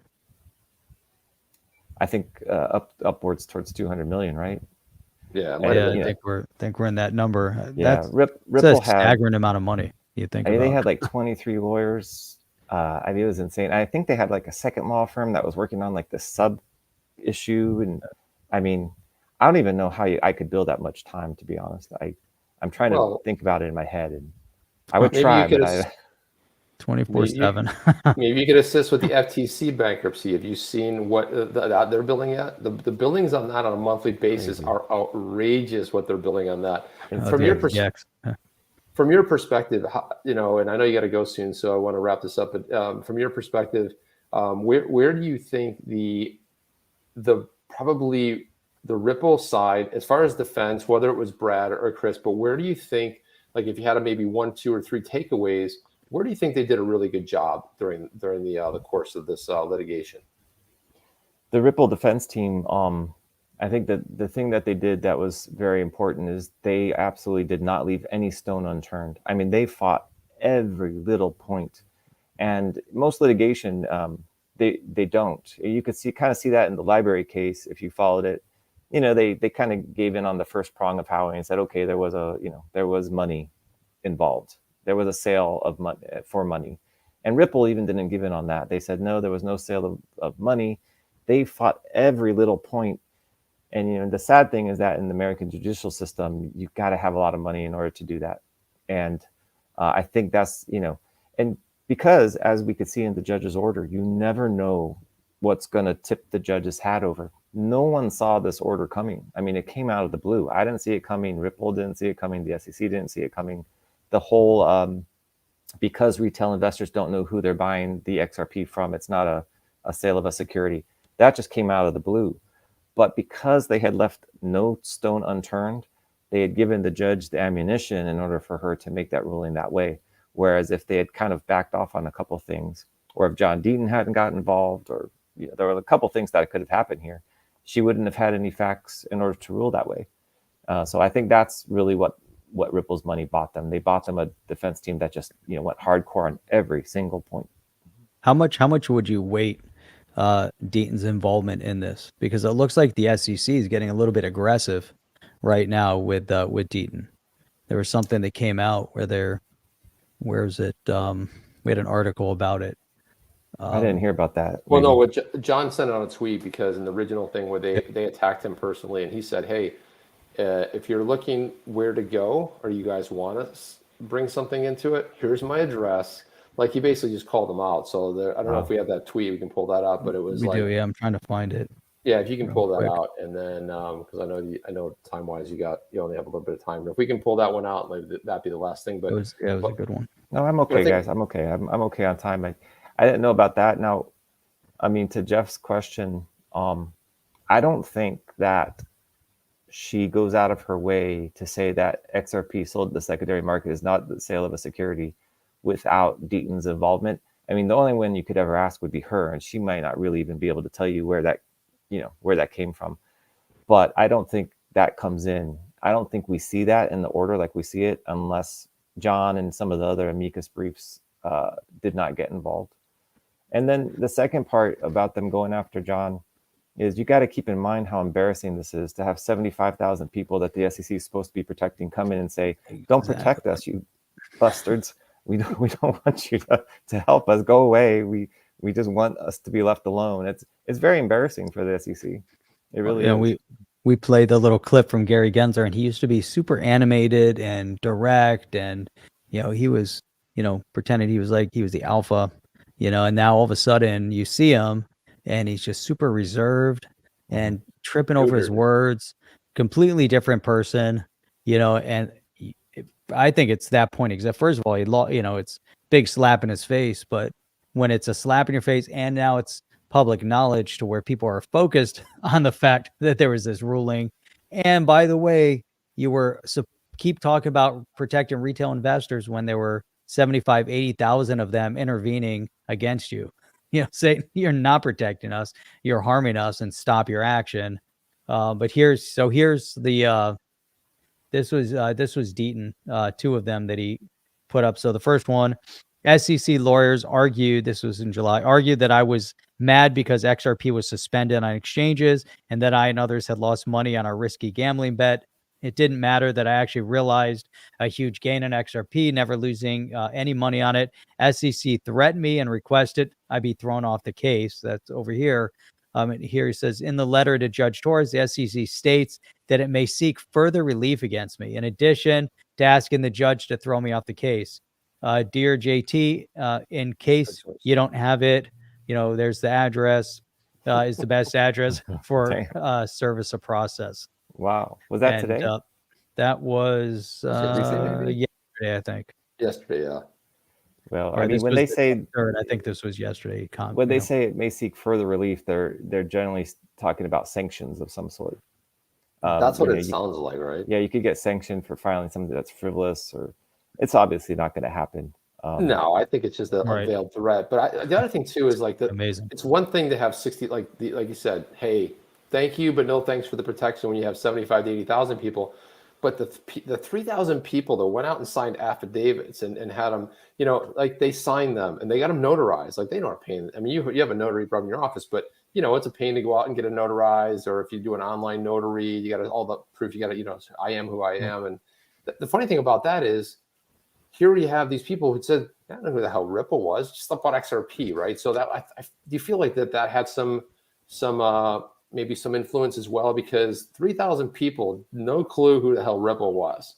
Speaker 4: I think upwards towards 200 million, right?
Speaker 2: Yeah,
Speaker 1: I think we're in that number.
Speaker 4: Yeah,
Speaker 1: That's
Speaker 4: Ripple
Speaker 1: a staggering amount of money. You think?
Speaker 4: I mean, they had like 23 lawyers. I mean, it was insane. I think they had like a second law firm that was working on like the sub issue, and I mean, I don't even know how I could build that much time, to be honest. I'm trying to think about it in my head, and I would try, but
Speaker 1: 24/7.
Speaker 2: Maybe you could assist with the FTC bankruptcy. Have you seen what they're billing at? The billings on that on a monthly basis are outrageous. What they're billing on that. From your perspective, and I know you got to go soon, so I want to wrap this up. But from your perspective, where do you think the probably the Ripple side, as far as defense, whether it was Brad or Chris, but where do you think, like, if you had maybe 1, 2, or 3 takeaways, where do you think they did a really good job during the course of this litigation?
Speaker 4: The Ripple defense team, I think that the thing that they did that was very important is they absolutely did not leave any stone unturned. I mean, they fought every little point, and most litigation, they don't. You could kind of see that in the library case if you followed it. They kind of gave in on the first prong of Howey and said, okay, there was money involved. There was a sale of money for money, and Ripple even didn't give in on that. They said no, there was no sale of money. They fought every little point. And the sad thing is that in the American judicial system, you've got to have a lot of money in order to do that. And I think that's and because, as we could see in the judge's order, you never know what's going to tip the judge's hat over. No one saw this order coming. I mean, it came out of the blue. I didn't see it coming. Ripple didn't see it coming. The SEC didn't see it coming. The whole because retail investors don't know who they're buying the XRP from, it's not a sale of a security. That just came out of the blue. But because they had left no stone unturned, they had given the judge the ammunition in order for her to make that ruling that way. Whereas if they had kind of backed off on a couple of things, or if John Deaton hadn't gotten involved, or there were a couple of things that could have happened here, she wouldn't have had any facts in order to rule that way. So I think that's really what Ripple's money bought them. They bought them a defense team that just went hardcore on every single point.
Speaker 1: How much would you weight Deaton's involvement in this? Because it looks like the SEC is getting a little bit aggressive right now with Deaton. There was something that came out where we had an article about it.
Speaker 4: I didn't hear about that.
Speaker 2: Well, no, what John sent out a tweet, because in the original thing where they attacked him personally, and he said, hey, if you're looking where to go, or you guys want to bring something into it, here's my address. Like, he basically just called them out. So I don't know if we have that tweet, we can pull that up, but it was
Speaker 1: we do, yeah. I'm trying to find it.
Speaker 2: Yeah, if you can pull that out, and then because I know time wise you only have a little bit of time. But if we can pull that one out, maybe that'd be the last thing. But
Speaker 1: it was a good one.
Speaker 4: No, I'm okay, guys. I'm okay. I'm okay on time. I didn't know about that. Now, I mean, to Jeff's question, I don't think that she goes out of her way to say that XRP sold to the secondary market is not the sale of a security without Deaton's involvement. I mean, the only one you could ever ask would be her, and she might not really even be able to tell you where that came from. But I don't think that comes in. I don't think we see that in the order like we see it, unless John and some of the other amicus briefs did not get involved. And then the second part about them going after John is you got to keep in mind how embarrassing this is to have 75,000 people that the SEC is supposed to be protecting come in and say, don't protect us, you bastards. We don't want you to help us. Go away. We just want us to be left alone. It's very embarrassing for the SEC. It really is.
Speaker 1: We played the little clip from Gary Gensler, and he used to be super animated and direct, and he was pretending he was the alpha, and now all of a sudden you see him and he's just super reserved and tripping over his words, completely different person, and I think it's that point, except first of all, it's big slap in his face, but when it's a slap in your face and now it's public knowledge to where people are focused on the fact that there was this ruling. And by the way, you were keep talking about protecting retail investors when there were 75, 80,000 of them intervening against you. Say you're not protecting us, you're harming us, and stop your action. But here's the this was Deaton, two of them that he put up. So the first one, SEC lawyers argued, this was in July, argued that I was mad because XRP was suspended on exchanges and that I and others had lost money on our risky gambling bet. It didn't matter that I actually realized a huge gain in XRP, never losing any money on it. SEC threatened me and requested I be thrown off the case. That's over here. And here he says, in the letter to Judge Torres, the SEC states that it may seek further relief against me, in addition to asking the judge to throw me off the case. Dear JT, in case you don't have it, there's the address, is the best address for service of process.
Speaker 4: Wow. Was that today?
Speaker 1: That was yesterday, I think.
Speaker 2: Yesterday, yeah.
Speaker 4: Well, I mean, when they say
Speaker 1: third, I think this was yesterday.
Speaker 4: When they say it may seek further relief, they're generally talking about sanctions of some sort.
Speaker 2: That's what it sounds like, right?
Speaker 4: Yeah, you could get sanctioned for filing something that's frivolous, or it's obviously not going to happen.
Speaker 2: No, I think it's just a veiled threat. But the other thing too is
Speaker 1: amazing.
Speaker 2: It's one thing to have 60, like you said, hey, thank you, but no thanks for the protection when you have 75 to 80,000 people. But the 3,000 people that went out and signed affidavits and had them, they signed them and they got them notarized. Like they aren't paying. I mean, you have a notary from your office, but it's a pain to go out and get it notarized. Or if you do an online notary, you got all the proof. You got to, I am who I am. And the funny thing about that is, here you have these people who said, I don't know who the hell Ripple was, just about XRP, right? So that do you feel like that had some maybe some influence as well, because 3,000 people, no clue who the hell Ripple was.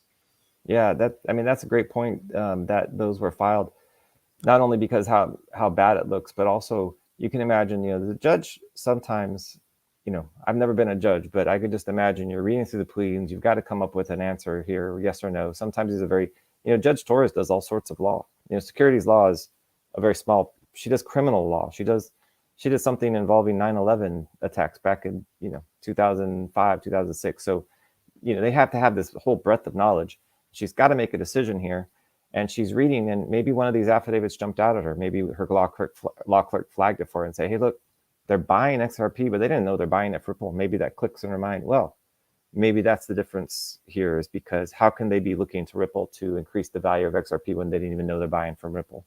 Speaker 4: Yeah, that's a great point, that those were filed, not only because how bad it looks, but also you can imagine, the judge sometimes, I've never been a judge, but I could just imagine you're reading through the pleadings, you've got to come up with an answer here, yes or no. Sometimes he's a very, Judge Torres does all sorts of law. Securities law is a very small, she does criminal law. She did something involving 9/11 attacks back in 2005, 2006. So they have to have this whole breadth of knowledge. She's got to make a decision here, and she's reading, and maybe one of these affidavits jumped out at her. Maybe her law clerk flagged it for her and say, hey, look, they're buying XRP, but they didn't know they're buying it for Ripple. Maybe that clicks in her mind. Well, maybe that's the difference here, is because how can they be looking to Ripple to increase the value of XRP when they didn't even know they're buying from Ripple?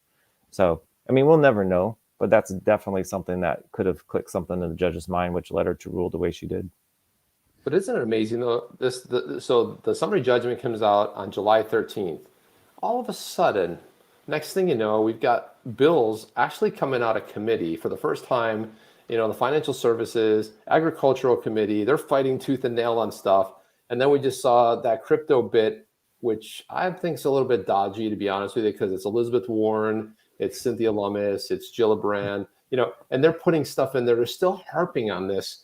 Speaker 4: So, I mean, we'll never know. But that's definitely something that could have clicked something in the judge's mind, which led her to rule the way she did.
Speaker 2: But isn't it amazing though? So the summary judgment comes out on July 13th. All of a sudden, next thing you know, we've got bills actually coming out of committee for the first time. The Financial Services, Agricultural Committee, they're fighting tooth and nail on stuff. And then we just saw that crypto bit, which I think is a little bit dodgy, to be honest with you, because it's Elizabeth Warren, it's Cynthia Lummis, it's Gillibrand, and they're putting stuff in there. They're still harping on this,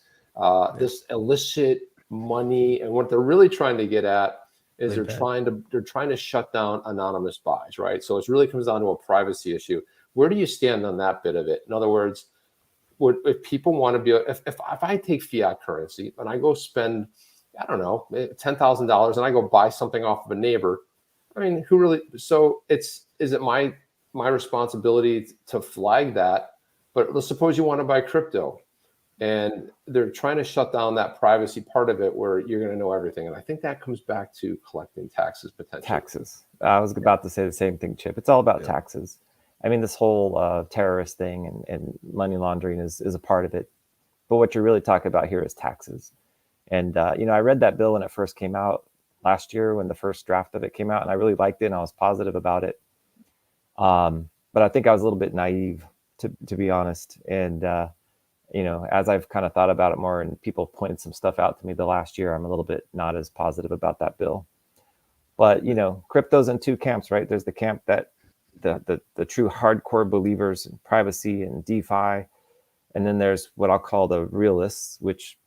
Speaker 2: this illicit money. And what they're really trying to get at is they're trying to shut down anonymous buys, right? So it really comes down to a privacy issue. Where do you stand on that bit of it? In other words, if people want to be, if I take fiat currency and I go spend, I don't know, $10,000 and I go buy something off of a neighbor, I mean, who really? So is it my responsibility to flag that? But let's suppose you want to buy crypto, and they're trying to shut down that privacy part of it where you're going to know everything. And I think that comes back to collecting taxes potentially.
Speaker 4: Taxes. I was about to say the same thing, Chip. It's all about taxes. I mean, this whole terrorist thing and money laundering is a part of it. But what you're really talking about here is taxes. And, I read that bill when it first came out last year, when the first draft of it came out, and I really liked it and I was positive about it. But I think I was a little bit naive, to be honest. And, as I've kind of thought about it more and people pointed some stuff out to me the last year, I'm a little bit not as positive about that bill. But, crypto's in two camps, right? There's the camp that the true hardcore believers in privacy and DeFi. And then there's what I'll call the realists, which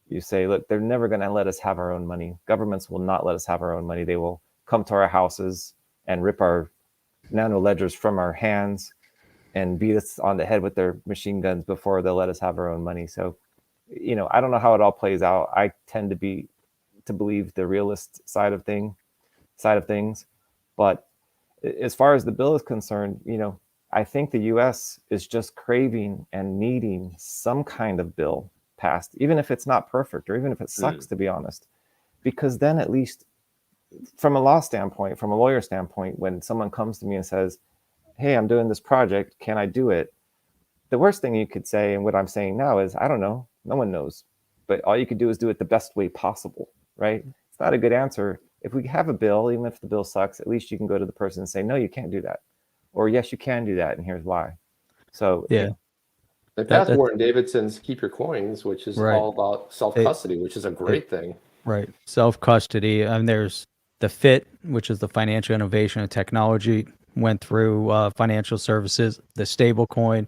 Speaker 4: you say, look, they're never going to let us have our own money. Governments will not let us have our own money. They will come to our houses and rip our nano ledgers from our hands and beat us on the head with their machine guns before they'll let us have our own money. So, I don't know how it all plays out. I tend to believe the realist side of things. But as far as the bill is concerned, I think the U.S. is just craving and needing some kind of bill passed, even if it's not perfect or even if it sucks, to be honest, because then at least from a law standpoint, from a lawyer standpoint, when someone comes to me and says, hey, I'm doing this project, can I do it? The worst thing you could say, and what I'm saying now, is, I don't know, no one knows, but all you could do is do it the best way possible, right? It's not a good answer. If we have a bill, even if the bill sucks, at least you can go to the person and say, no, you can't do that. Or yes, you can do that, and here's why. So
Speaker 1: yeah.
Speaker 2: They passed Warren Davidson's Keep Your Coins, which is all about self-custody, which is a great thing.
Speaker 1: Right. Self-custody. And there's the FIT, which is the Financial Innovation and Technology, went through financial services. The Stablecoin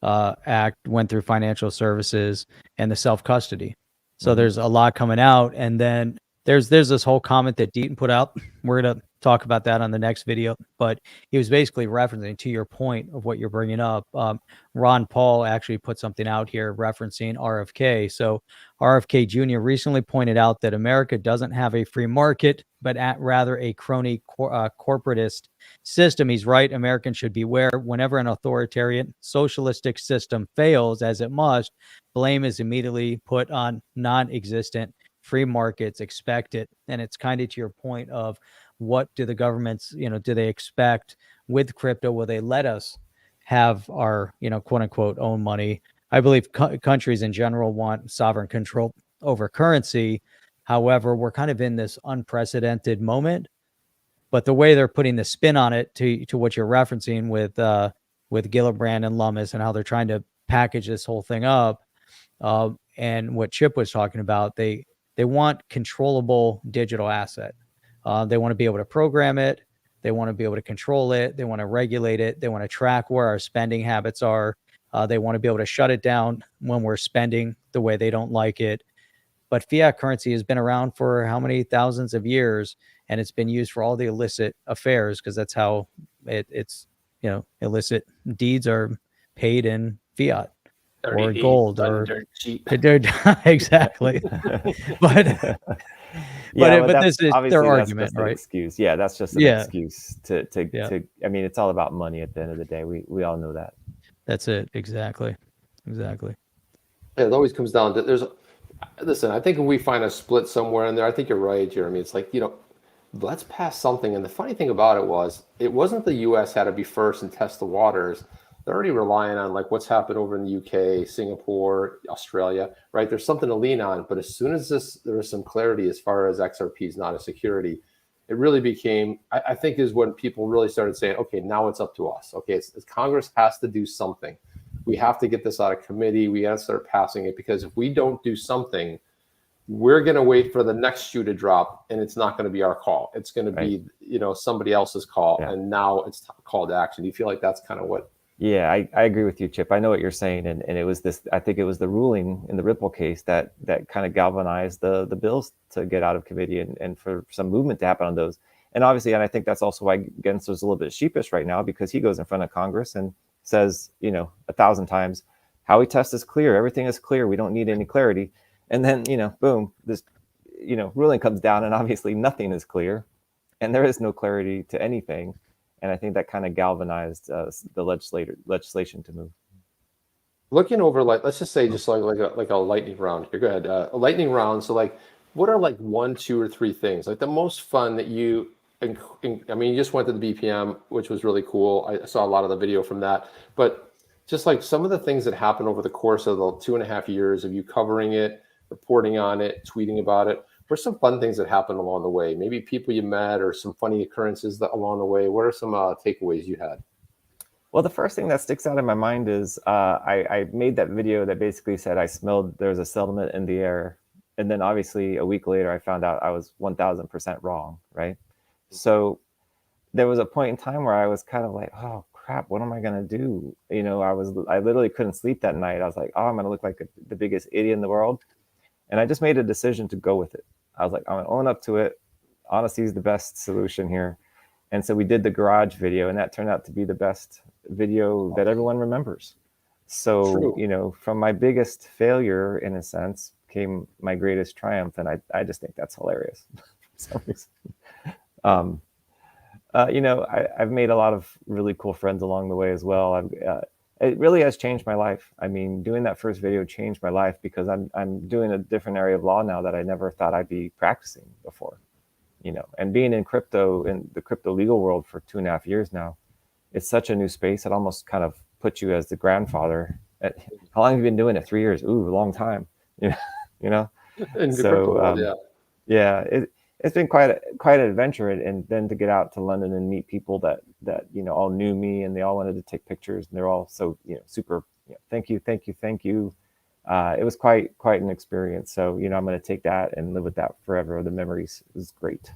Speaker 1: Act went through financial services, and the self-custody. So there's a lot coming out. And then there's this whole comment that Deaton put out. We're going to talk about that on the next video, but he was basically referencing to your point of what you're bringing up. Ron Paul actually put something out here referencing RFK. So RFK Jr. recently pointed out that America doesn't have a free market, but rather a crony corporatist system. He's right. Americans should beware whenever an authoritarian socialistic system fails, as it must, blame is immediately put on non-existent free markets. Expect it. And it's kind of to your point of, what do the governments, do they expect with crypto? Will they let us have our, quote unquote, own money? I believe countries in general want sovereign control over currency. However, we're kind of in this unprecedented moment, but the way they're putting the spin on it to what you're referencing with Gillibrand and Lummis and how they're trying to package this whole thing up. And what Chip was talking about, they want controllable digital asset. They want to be able to program it. They want to be able to control it. They want to regulate it. They want to track where our spending habits are. They want to be able to shut it down when we're spending the way they don't like it. But fiat currency has been around for how many thousands of years, and it's been used for all the illicit affairs, because that's how it's, illicit deeds are paid in fiat or gold or exactly. But this is their argument, right?
Speaker 4: Excuse. Yeah, that's just an excuse to. I mean, it's all about money at the end of the day. We all know that.
Speaker 1: That's it. Exactly.
Speaker 2: Yeah, it always comes down to listen, I think if we find a split somewhere in there, I think you're right, Jeremy. It's like, let's pass something. And the funny thing about it wasn't the U.S. had to be first and test the waters. They're already relying on like what's happened over in the UK, Singapore, Australia, right? There's something to lean on. But as soon as there was some clarity as far as XRP is not a security, it really became, I think, is when people really started saying, okay, now it's up to us. Okay, it's Congress has to do something. We have to get this out of committee. We got to start passing it, because if we don't do something, we're going to wait for the next shoe to drop, and it's not going to be our call. It's going to be, somebody else's call. Yeah. And now it's call to action. Do you feel like that's kind of what?
Speaker 4: Yeah, I agree with you, Chip. I know what you're saying. And it was this, I think it was the ruling in the Ripple case that kind of galvanized the bills to get out of committee and for some movement to happen on those. And obviously, and I think that's also why Gensler's a little bit sheepish right now, because he goes in front of Congress and says, 1,000 times, how we test is clear. Everything is clear. We don't need any clarity. And then, boom, this, ruling comes down, and obviously nothing is clear, and there is no clarity to anything. And I think that kind of galvanized the legislation to move.
Speaker 2: Looking over, like, let's just say, just like a lightning round here. Go ahead. A lightning round. So, like, what are like 1, 2, or 3 things, like the most fun that you? I mean, you just went to the BPM, which was really cool. I saw a lot of the video from that. But just like some of the things that happened over the course of the 2.5 years of you covering it, reporting on it, tweeting about it, what are some fun things that happened along the way? Maybe people you met or some funny occurrences that along the way. What are some takeaways you had?
Speaker 4: Well, the first thing that sticks out in my mind is I made that video that basically said I smelled there was a settlement in the air. And then obviously a week later, I found out I was 1000% wrong, right? So there was a point in time where I was kind of like, oh crap, what am I gonna do? I literally couldn't sleep that night. I was like, oh, I'm gonna look like the biggest idiot in the world. And I just made a decision to go with it. I was like, I'm gonna own up to it. Honesty is the best solution here. And so we did the garage video, and that turned out to be the best video that everyone remembers. So,
Speaker 2: True.
Speaker 4: From my biggest failure, in a sense, came my greatest triumph. And I just think that's hilarious for some reason. I've made a lot of really cool friends along the way as well. It really has changed my life. I mean, doing that first video changed my life because I'm doing a different area of law now that I never thought I'd be practicing before. And being in the crypto legal world for 2.5 years now, it's such a new space. It almost kind of puts you as the grandfather. How long have you been doing it? 3 years. Ooh, a long time.
Speaker 2: In the crypto world,
Speaker 4: yeah. It's been quite an adventure, and then to get out to London and meet people that all knew me, and they all wanted to take pictures, and they're all so super. Thank you. It was quite an experience. So I'm going to take that and live with that forever. The memories is great.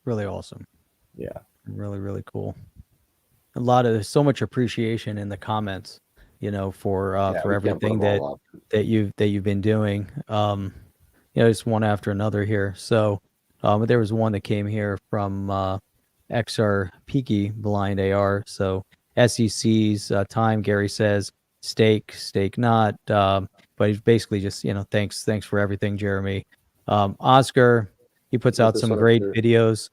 Speaker 1: Really awesome.
Speaker 4: Yeah.
Speaker 1: Really, really cool. There's so much appreciation in the comments, for everything that you've been doing. Just one after another here. So, there was one that came here from XRP Blind AR. So SEC's time, Gary says, stake not. But he's basically just, thanks for everything, Jeremy. Oscar, he puts out some great videos.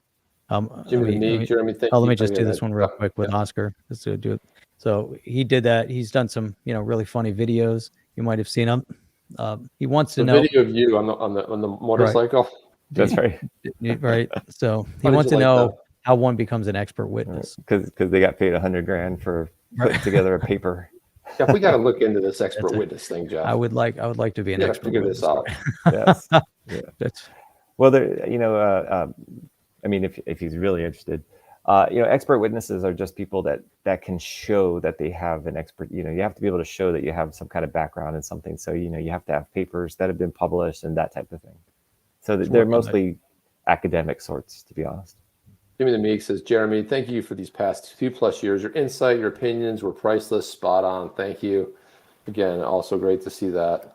Speaker 2: Jeremy, thank
Speaker 1: let
Speaker 2: you
Speaker 1: me
Speaker 2: for
Speaker 1: just do this
Speaker 2: that.
Speaker 1: one real quick with Oscar. Let's do it. So he did that. He's done some, really funny videos. You might have seen them. He wants to know
Speaker 2: video of you on the motorcycle.
Speaker 1: Right.
Speaker 4: That's right.
Speaker 1: Right. So he wants to know how one becomes an expert witness.
Speaker 4: Because they got paid $100,000 for putting together a paper.
Speaker 2: Yeah, we got to look into this expert witness thing, Jeff.
Speaker 1: I would like to be an expert
Speaker 2: figure
Speaker 1: witness.
Speaker 2: this out.
Speaker 4: Yes. Yeah.
Speaker 1: That's
Speaker 4: well, I mean, if he's really interested, expert witnesses are just people that can show that they have an expert. You have to be able to show that you have some kind of background in something. So you have to have papers that have been published and that type of thing. So they're mostly academic sorts, to be honest.
Speaker 2: Jimmy the Meek says, Jeremy, thank you for these past 2+ years. Your insight, your opinions were priceless, spot on. Thank you. Again, also great to see that,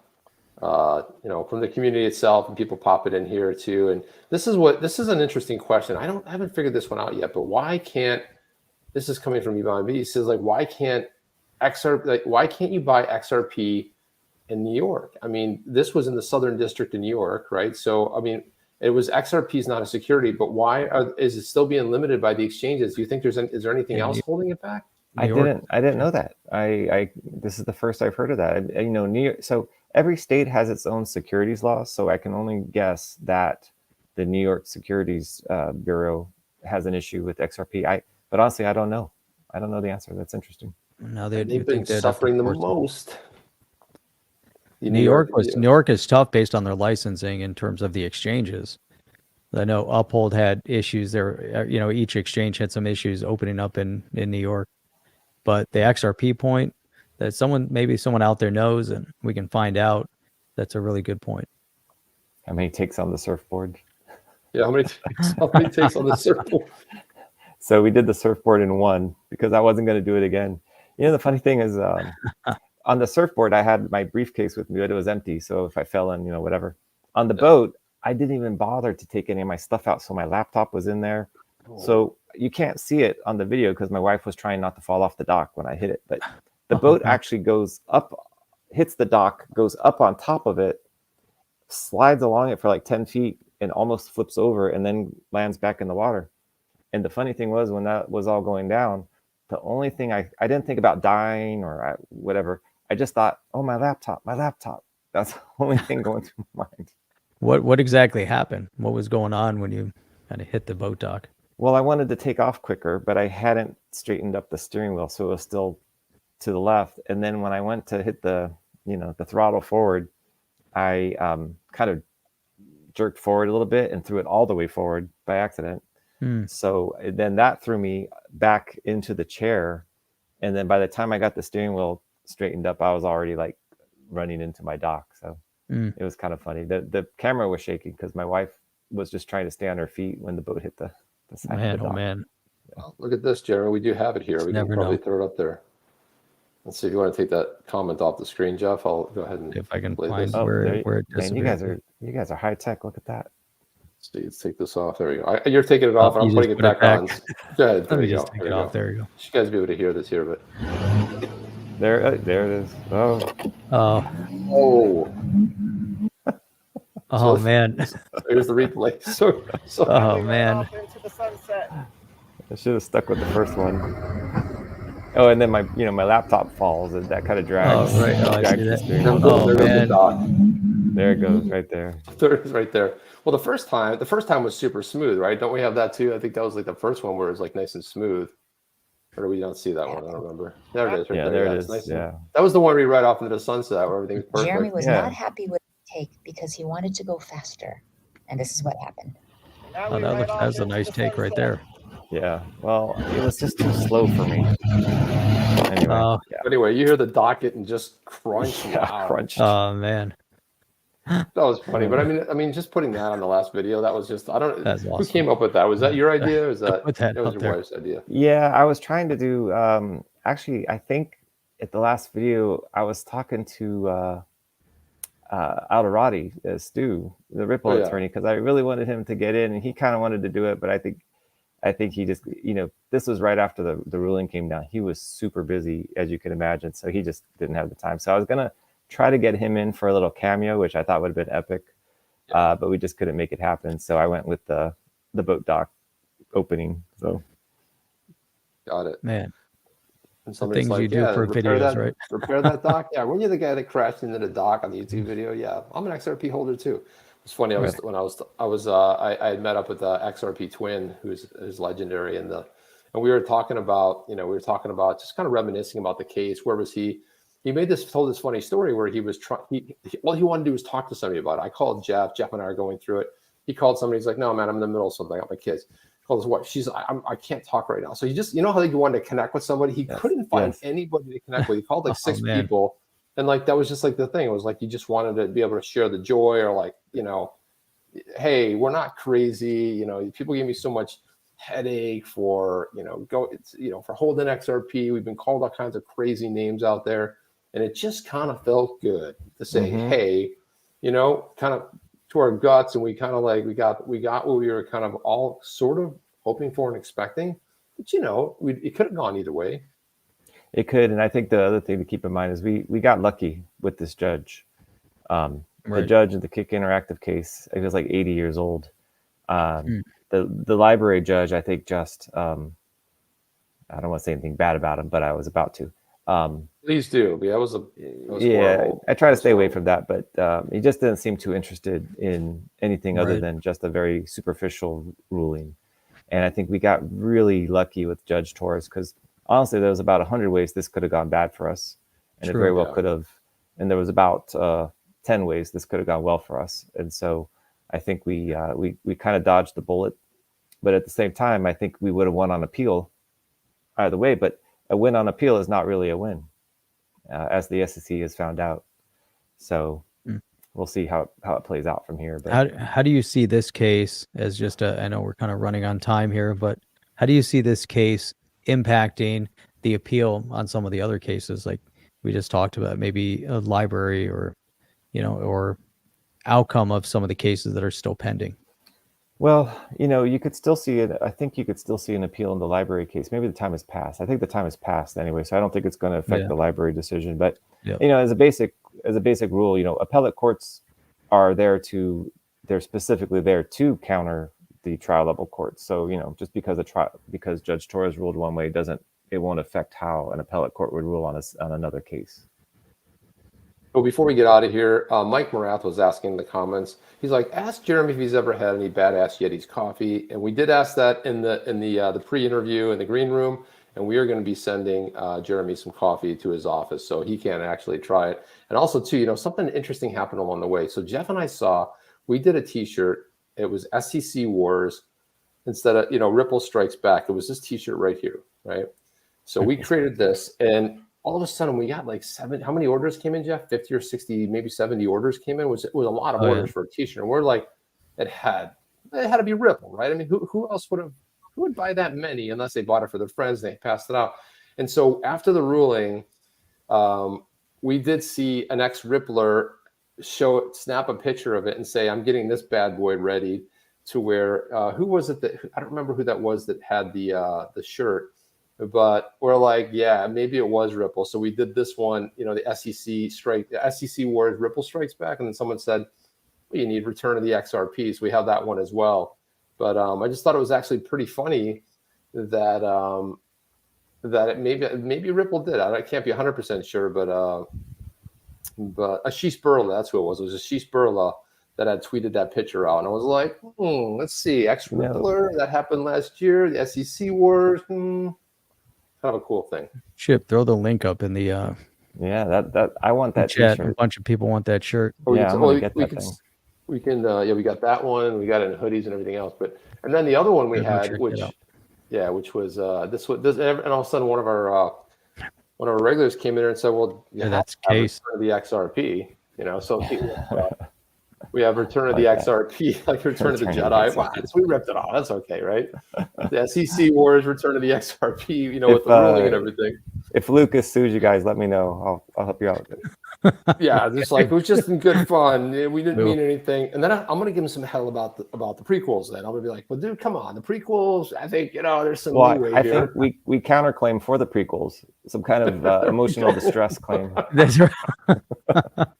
Speaker 2: from the community itself, and people pop it in here too. And this is an interesting question. I haven't figured this one out yet, but this is coming from Ivan. He says, why can't you buy XRP in New York? I mean, this was in the Southern District of New York, right? So, I mean, it was XRP is not a security, but why is it still being limited by the exchanges? Do you think is there anything else holding it back?
Speaker 4: I didn't know that. This is the first I've heard of that. New York. So every state has its own securities laws. So I can only guess that the New York Securities Bureau has an issue with XRP. But honestly, I don't know. I don't know the answer. That's interesting.
Speaker 1: No,
Speaker 2: they've been suffering the most.
Speaker 1: New York is tough based on their licensing in terms of the exchanges. I know Uphold had issues there. Each exchange had some issues opening up in New York. But the XRP point that maybe someone out there knows, and we can find out, that's a really good point.
Speaker 4: How many takes on the surfboard?
Speaker 2: Yeah, how many takes on the surfboard?
Speaker 4: So we did the surfboard in one because I wasn't going to do it again. The funny thing is, on the surfboard, I had my briefcase with me, but it was empty. So if I fell in, whatever. On the boat, I didn't even bother to take any of my stuff out. So my laptop was in there. So you can't see it on the video because my wife was trying not to fall off the dock when I hit it. But The boat actually goes up, hits the dock, goes up on top of it, slides along it for like 10 feet and almost flips over and then lands back in the water. And the funny thing was, when that was all going down, the only thing I didn't think about dying or whatever. I just thought, oh, my laptop. That's the only thing going through my mind.
Speaker 1: What exactly happened? What was going on when you kind of hit the boat dock?
Speaker 4: Well, I wanted to take off quicker, but I hadn't straightened up the steering wheel, so it was still to the left. And then when I went to hit the throttle forward, I kind of jerked forward a little bit and threw it all the way forward by accident. So then that threw me back into the chair. And then by the time I got the steering wheel straightened up, I was already like running into my dock. So it was kind of funny. The camera was shaking because my wife was just trying to stay on her feet when the boat hit the side of the dock.
Speaker 1: Man.
Speaker 2: Well, look at this, Jeremy. We do have it here. We can probably throw it up there. Let's see if you want to take that comment off the screen, Jeff. I'll go ahead and
Speaker 1: if I can
Speaker 2: play
Speaker 1: find
Speaker 2: this.
Speaker 1: where it
Speaker 4: man, you guys are high tech. Look at that.
Speaker 2: Let's see, let's take this off. There we go. You're taking it off. I'm putting it back on. Go ahead. There you go.
Speaker 1: Take it off. There you go.
Speaker 2: You guys be able to hear this here, but
Speaker 4: there it is.
Speaker 1: Oh man.
Speaker 2: Here's the replay. So
Speaker 1: Oh man.
Speaker 4: I should have stuck with the first one. Oh, and then my laptop falls and that kind of drags.
Speaker 1: Oh right. Oh, I see that.
Speaker 2: Oh
Speaker 1: Man.
Speaker 4: There it goes, right there.
Speaker 2: There it is, right there. Well, the first time was super smooth, right? Don't we have that too? I think that was like the first one where it was like nice and smooth. Or we don't see that one. I don't remember. There it is. Right there.
Speaker 4: There it is.
Speaker 2: Nice.
Speaker 4: Yeah.
Speaker 2: That was the one we right off into the sunset where everything's perfect.
Speaker 5: Jeremy was not happy with the take because he wanted to go faster, and this is what happened.
Speaker 1: Oh, that was a nice take right there.
Speaker 4: Yeah. Well, it was just too slow for me.
Speaker 2: Anyway, you hear the docket and just crunch.
Speaker 4: Yeah, crunch.
Speaker 1: Oh man.
Speaker 2: That was funny, but I mean, just putting that on the last video, that was just
Speaker 1: That's awesome.
Speaker 2: Who came up with that? Was that your idea? Or was that
Speaker 1: That
Speaker 2: was
Speaker 1: up
Speaker 2: your
Speaker 1: there.
Speaker 2: wife's idea?
Speaker 4: Yeah, I was trying to do. Actually, I think at the last video, I was talking to Alderati, Stu, the Ripple attorney, because I really wanted him to get in, and he kind of wanted to do it, but I think he just, this was right after the ruling came down. He was super busy, as you can imagine, so he just didn't have the time. So I was gonna try to get him in for a little cameo, which I thought would have been epic, but we just couldn't make it happen. So I went with the boat dock opening. So
Speaker 2: Got it,
Speaker 1: Man.
Speaker 2: And
Speaker 1: The
Speaker 2: somebody's
Speaker 1: things you do for
Speaker 2: repair
Speaker 1: videos,
Speaker 2: that,
Speaker 1: right?
Speaker 2: Repair that dock. Yeah, weren't you the guy that crashed into the dock on the YouTube video? Yeah, I'm an XRP holder too. It's funny. I had met up with the XRP twin, who's legendary, and we were talking about just kind of reminiscing about the case. Where was he? He told this funny story where he was all he wanted to do was talk to somebody about it. I called Jeff and I are going through it. He called somebody. He's like, no, man, I'm in the middle of something. I got my kids. He called his wife. I can't talk right now. So he just, how he wanted to connect with somebody. He couldn't find anybody to connect with. He called like six people. And like, that was just like the thing. It was like, he just wanted to be able to share the joy, or like, hey, we're not crazy. People give me so much headache for, for holding XRP. We've been called all kinds of crazy names out there. And it just kind of felt good to say, hey, kind of to our guts. And we kind of like, we got what we were kind of all sort of hoping for and expecting. But, it could have gone either way.
Speaker 4: It could. And I think the other thing to keep in mind is we got lucky with this judge. The judge of the Kick Interactive case, he was like 80 years old. The library judge, I think just, I don't want to say anything bad about him, but I was about to.
Speaker 2: Please do. Yeah, it was horrible.
Speaker 4: I try to stay away from that, but he just didn't seem too interested in anything other than just a very superficial ruling. And I think we got really lucky with Judge Torres, because honestly, there was about 100 ways this could have gone bad for us, and it very well could have. And there was about 10 ways this could have gone well for us. And so I think we kind of dodged the bullet, but at the same time, I think we would have won on appeal either way. But a win on appeal is not really a win, as the SEC has found out. So we'll see how it plays out from here. But
Speaker 1: how do you see this case as just I know we're kind of running on time here, but how do you see this case impacting the appeal on some of the other cases, like we just talked about, maybe a library or outcome of some of the cases that are still pending?
Speaker 4: Well, you could still see it. I think you could still see an appeal in the library case. Maybe the time has passed. I think the time has passed anyway, so I don't think it's going to affect
Speaker 1: Yeah.
Speaker 4: the library decision. But
Speaker 1: Yep.
Speaker 4: as a basic rule, appellate courts are they're specifically there to counter the trial level courts. So just because Judge Torres ruled one way it won't affect how an appellate court would rule on another case.
Speaker 2: Well, before we get out of here, Mike Morath was asking in the comments. He's like, ask Jeremy if he's ever had any badass Yetis coffee, and we did ask that in the pre-interview in the green room, and we are going to be sending Jeremy some coffee to his office so he can actually try it. And also, too, something interesting happened along the way. So Jeff and I we did a T-shirt. It was SEC Wars instead of Ripple Strikes Back. It was this T-shirt right here, right? So we created this, and all of a sudden we got like how many orders came in, Jeff? 50 or 60, maybe 70 orders came in. It was a lot of orders for a T-shirt. And we're like, it had to be Ripple, right? I mean, who else who would buy that many unless they bought it for their friends and they passed it out? And so after the ruling, we did see an ex-Rippler snap a picture of it and say, I'm getting this bad boy ready to wear. Who was it I don't remember who that was that had the shirt. But we're like, yeah, maybe it was Ripple. So we did this one, the SEC Wars Ripple Strikes Back. And then someone said, well, you need Return of the XRP. So we have that one as well. But I just thought it was actually pretty funny that it maybe Ripple did. I can't be 100% sure, but Ashish Burla, that's who it was. It was Ashish Burla that had tweeted that picture out. And I was like, let's see, ex-Rippler, that happened last year, the SEC Wars, kind of a cool thing.
Speaker 1: Chip, throw the link up in the
Speaker 4: that I want that
Speaker 1: chat.
Speaker 4: T-shirt.
Speaker 1: A bunch of people want that shirt.
Speaker 2: I'm gonna
Speaker 4: get that thing.
Speaker 2: We can we got that one. We got it in hoodies and everything else. And then the other one we had, which was this, and all of a sudden one of our regulars came in there and said, well,
Speaker 1: that's case
Speaker 2: of the XRP. So we have Return of the XRP, like Return of the Jedi. Wow, we ripped it off. That's okay, right? The SEC Wars, Return of the XRP, with the ruling and everything.
Speaker 4: If Lucas sues you guys, let me know. I'll help you out with it.
Speaker 2: Yeah, just like it was just in good fun. We didn't mean anything. And then I'm going to give him some hell about the prequels. Then I'm going to be like, well, dude, come on, the prequels. I think there's some leeway here.
Speaker 4: I think we counterclaim for the prequels, some kind of emotional distress claim.
Speaker 1: That's right.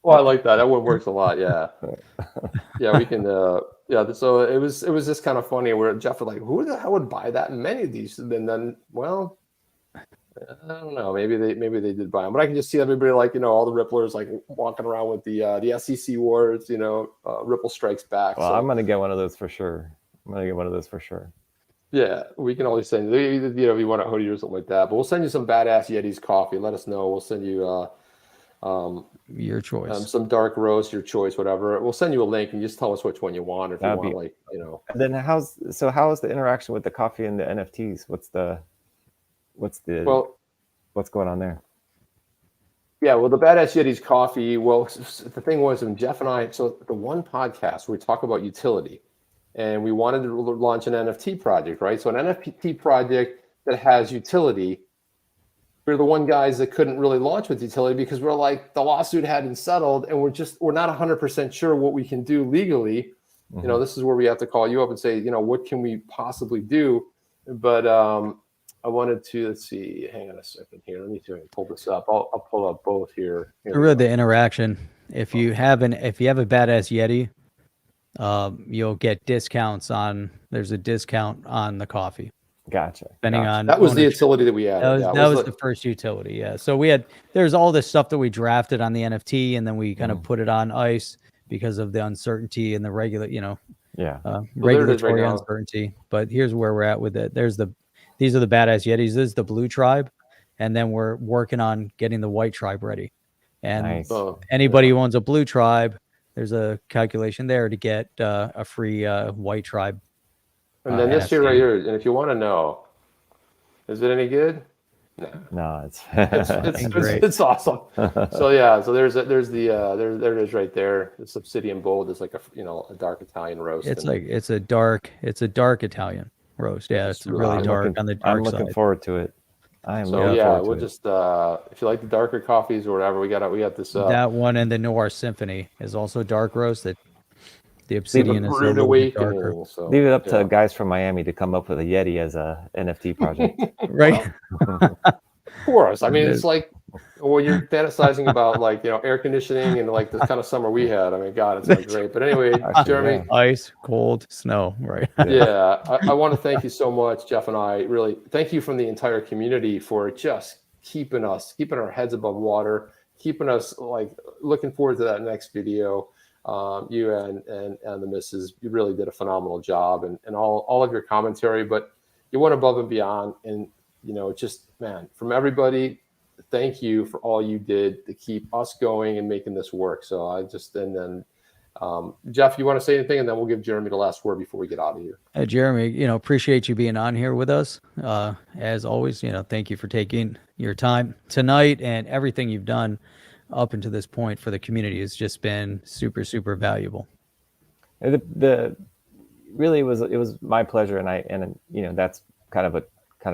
Speaker 2: Well, I like that. That one works a lot. Yeah, yeah, we can. So it was just kind of funny where Jeff was like, who the hell would buy that many of these? And then, well, I don't know. Maybe they did buy them, but I can just see everybody like all the Ripplers like walking around with the SEC Wars. Ripple Strikes Back.
Speaker 4: Well,
Speaker 2: so,
Speaker 4: I'm gonna get one of those for sure.
Speaker 2: Yeah, we can always send if you want a hoodie or something like that. But we'll send you some badass Yetis coffee. Let us know. We'll send you
Speaker 1: your choice.
Speaker 2: Some dark roast, your choice, whatever. We'll send you a link and just tell us which one you want. If you want,
Speaker 4: And then how is the interaction with the coffee and the NFTs? What's going on there?
Speaker 2: Yeah, well, the Badass Yetis coffee. Well, the thing was, when Jeff and I, so the one podcast where we talk about utility, and we wanted to launch an NFT project, right? So an NFT project that has utility. We're the one guys that couldn't really launch with utility because we're like, the lawsuit hadn't settled, and we're not 100% sure what we can do legally.
Speaker 4: Mm-hmm.
Speaker 2: This is where we have to call you up and say, what can we possibly do? But I wanted to, let's see, hang on a second here. Let me see if I can pull this up. I'll pull up both here.
Speaker 1: Through the interaction. If you have a badass Yeti, you'll get discounts there's a discount on the coffee.
Speaker 4: Gotcha.
Speaker 1: Depending on
Speaker 2: that was the utility that we added.
Speaker 1: That was the first utility. Yeah. So there's all this stuff that we drafted on the NFT, and then we kind of put it on ice because of the uncertainty and the regulatory uncertainty. But here's where we're at with it. These are the badass Yetis. This is the blue tribe, and then we're working on getting the white tribe ready. And anybody who owns a blue tribe, there's a calculation there to get a free white tribe.
Speaker 2: And then this here right here, and if you want to know, is it any good?
Speaker 4: No, it's
Speaker 2: it's awesome. So there it is right there. It's obsidian bold. It's like a dark Italian roast.
Speaker 1: It's a dark Italian roast. Yeah, it's really dark on the dark
Speaker 4: I'm looking
Speaker 1: side.
Speaker 4: forward to it.
Speaker 2: We'll just if you like the darker coffees or whatever, we got this.
Speaker 1: That one and the Noir Symphony is also dark roast. That The
Speaker 2: Leave a
Speaker 1: obsidian is a
Speaker 2: rude
Speaker 1: little bit darker.
Speaker 2: awakening. So,
Speaker 4: Leave it up
Speaker 2: yeah.
Speaker 4: to guys from Miami to come up with a Yeti as a NFT project.
Speaker 1: Right?
Speaker 2: Of course. I mean,
Speaker 1: It
Speaker 2: it's
Speaker 1: is.
Speaker 2: like when you're fantasizing about like, air conditioning and like the kind of summer we had. I mean, God, it's not great. But anyway,
Speaker 4: Actually,
Speaker 2: Jeremy,
Speaker 4: yeah.
Speaker 1: Ice, cold, snow, right?
Speaker 2: yeah, I want to thank you so much, Jeff, and I really thank you from the entire community for just keeping our heads above water, keeping us like looking forward to that next video. You and the missus, you really did a phenomenal job, and all of your commentary, but you went above and beyond. And just, man, from everybody, thank you for all you did to keep us going and making this work. So Jeff, you want to say anything, and then we'll give Jeremy the last word before we get out of here.
Speaker 1: Jeremy, appreciate you being on here with us. As always, thank you for taking your time tonight, and everything you've done up until this point for the community has just been super, super valuable.
Speaker 4: It was my pleasure, and that's kind of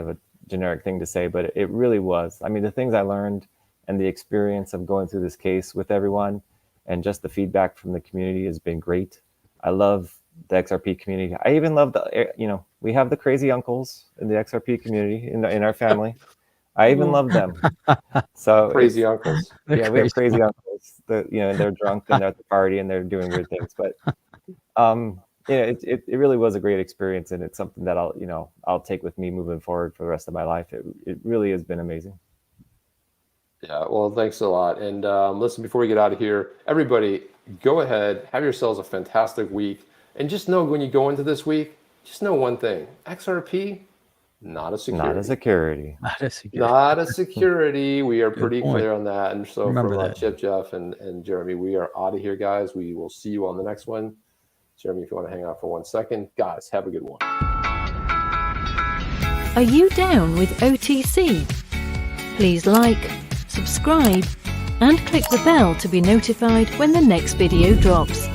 Speaker 4: a generic thing to say, but it really was. I mean, the things I learned and the experience of going through this case with everyone, and just the feedback from the community has been great. I love the XRP community. I even love we have the crazy uncles in the XRP community in our family. I even love them. So
Speaker 2: Crazy uncles.
Speaker 4: Yeah, we have crazy uncles. They're drunk and they're at the party and they're doing weird things. But it really was a great experience, and it's something that I'll take with me moving forward for the rest of my life. It really has been amazing.
Speaker 2: Yeah, well, thanks a lot. And listen, before we get out of here, everybody, go ahead, have yourselves a fantastic week, and just know when you go into this week, just know one thing: XRP. Not a security.
Speaker 1: Not a security.
Speaker 2: Not a security. We are
Speaker 1: Good
Speaker 2: pretty
Speaker 1: point.
Speaker 2: clear on that. And so
Speaker 1: Remember
Speaker 2: from
Speaker 1: that.
Speaker 2: Chip, Jeff, and Jeremy, we are out of here, guys. We will see you on the next one. Jeremy, if you want to hang out for 1 second. Guys, have a good one.
Speaker 3: Are you down with OTC? Please like, subscribe, and click the bell to be notified when the next video drops.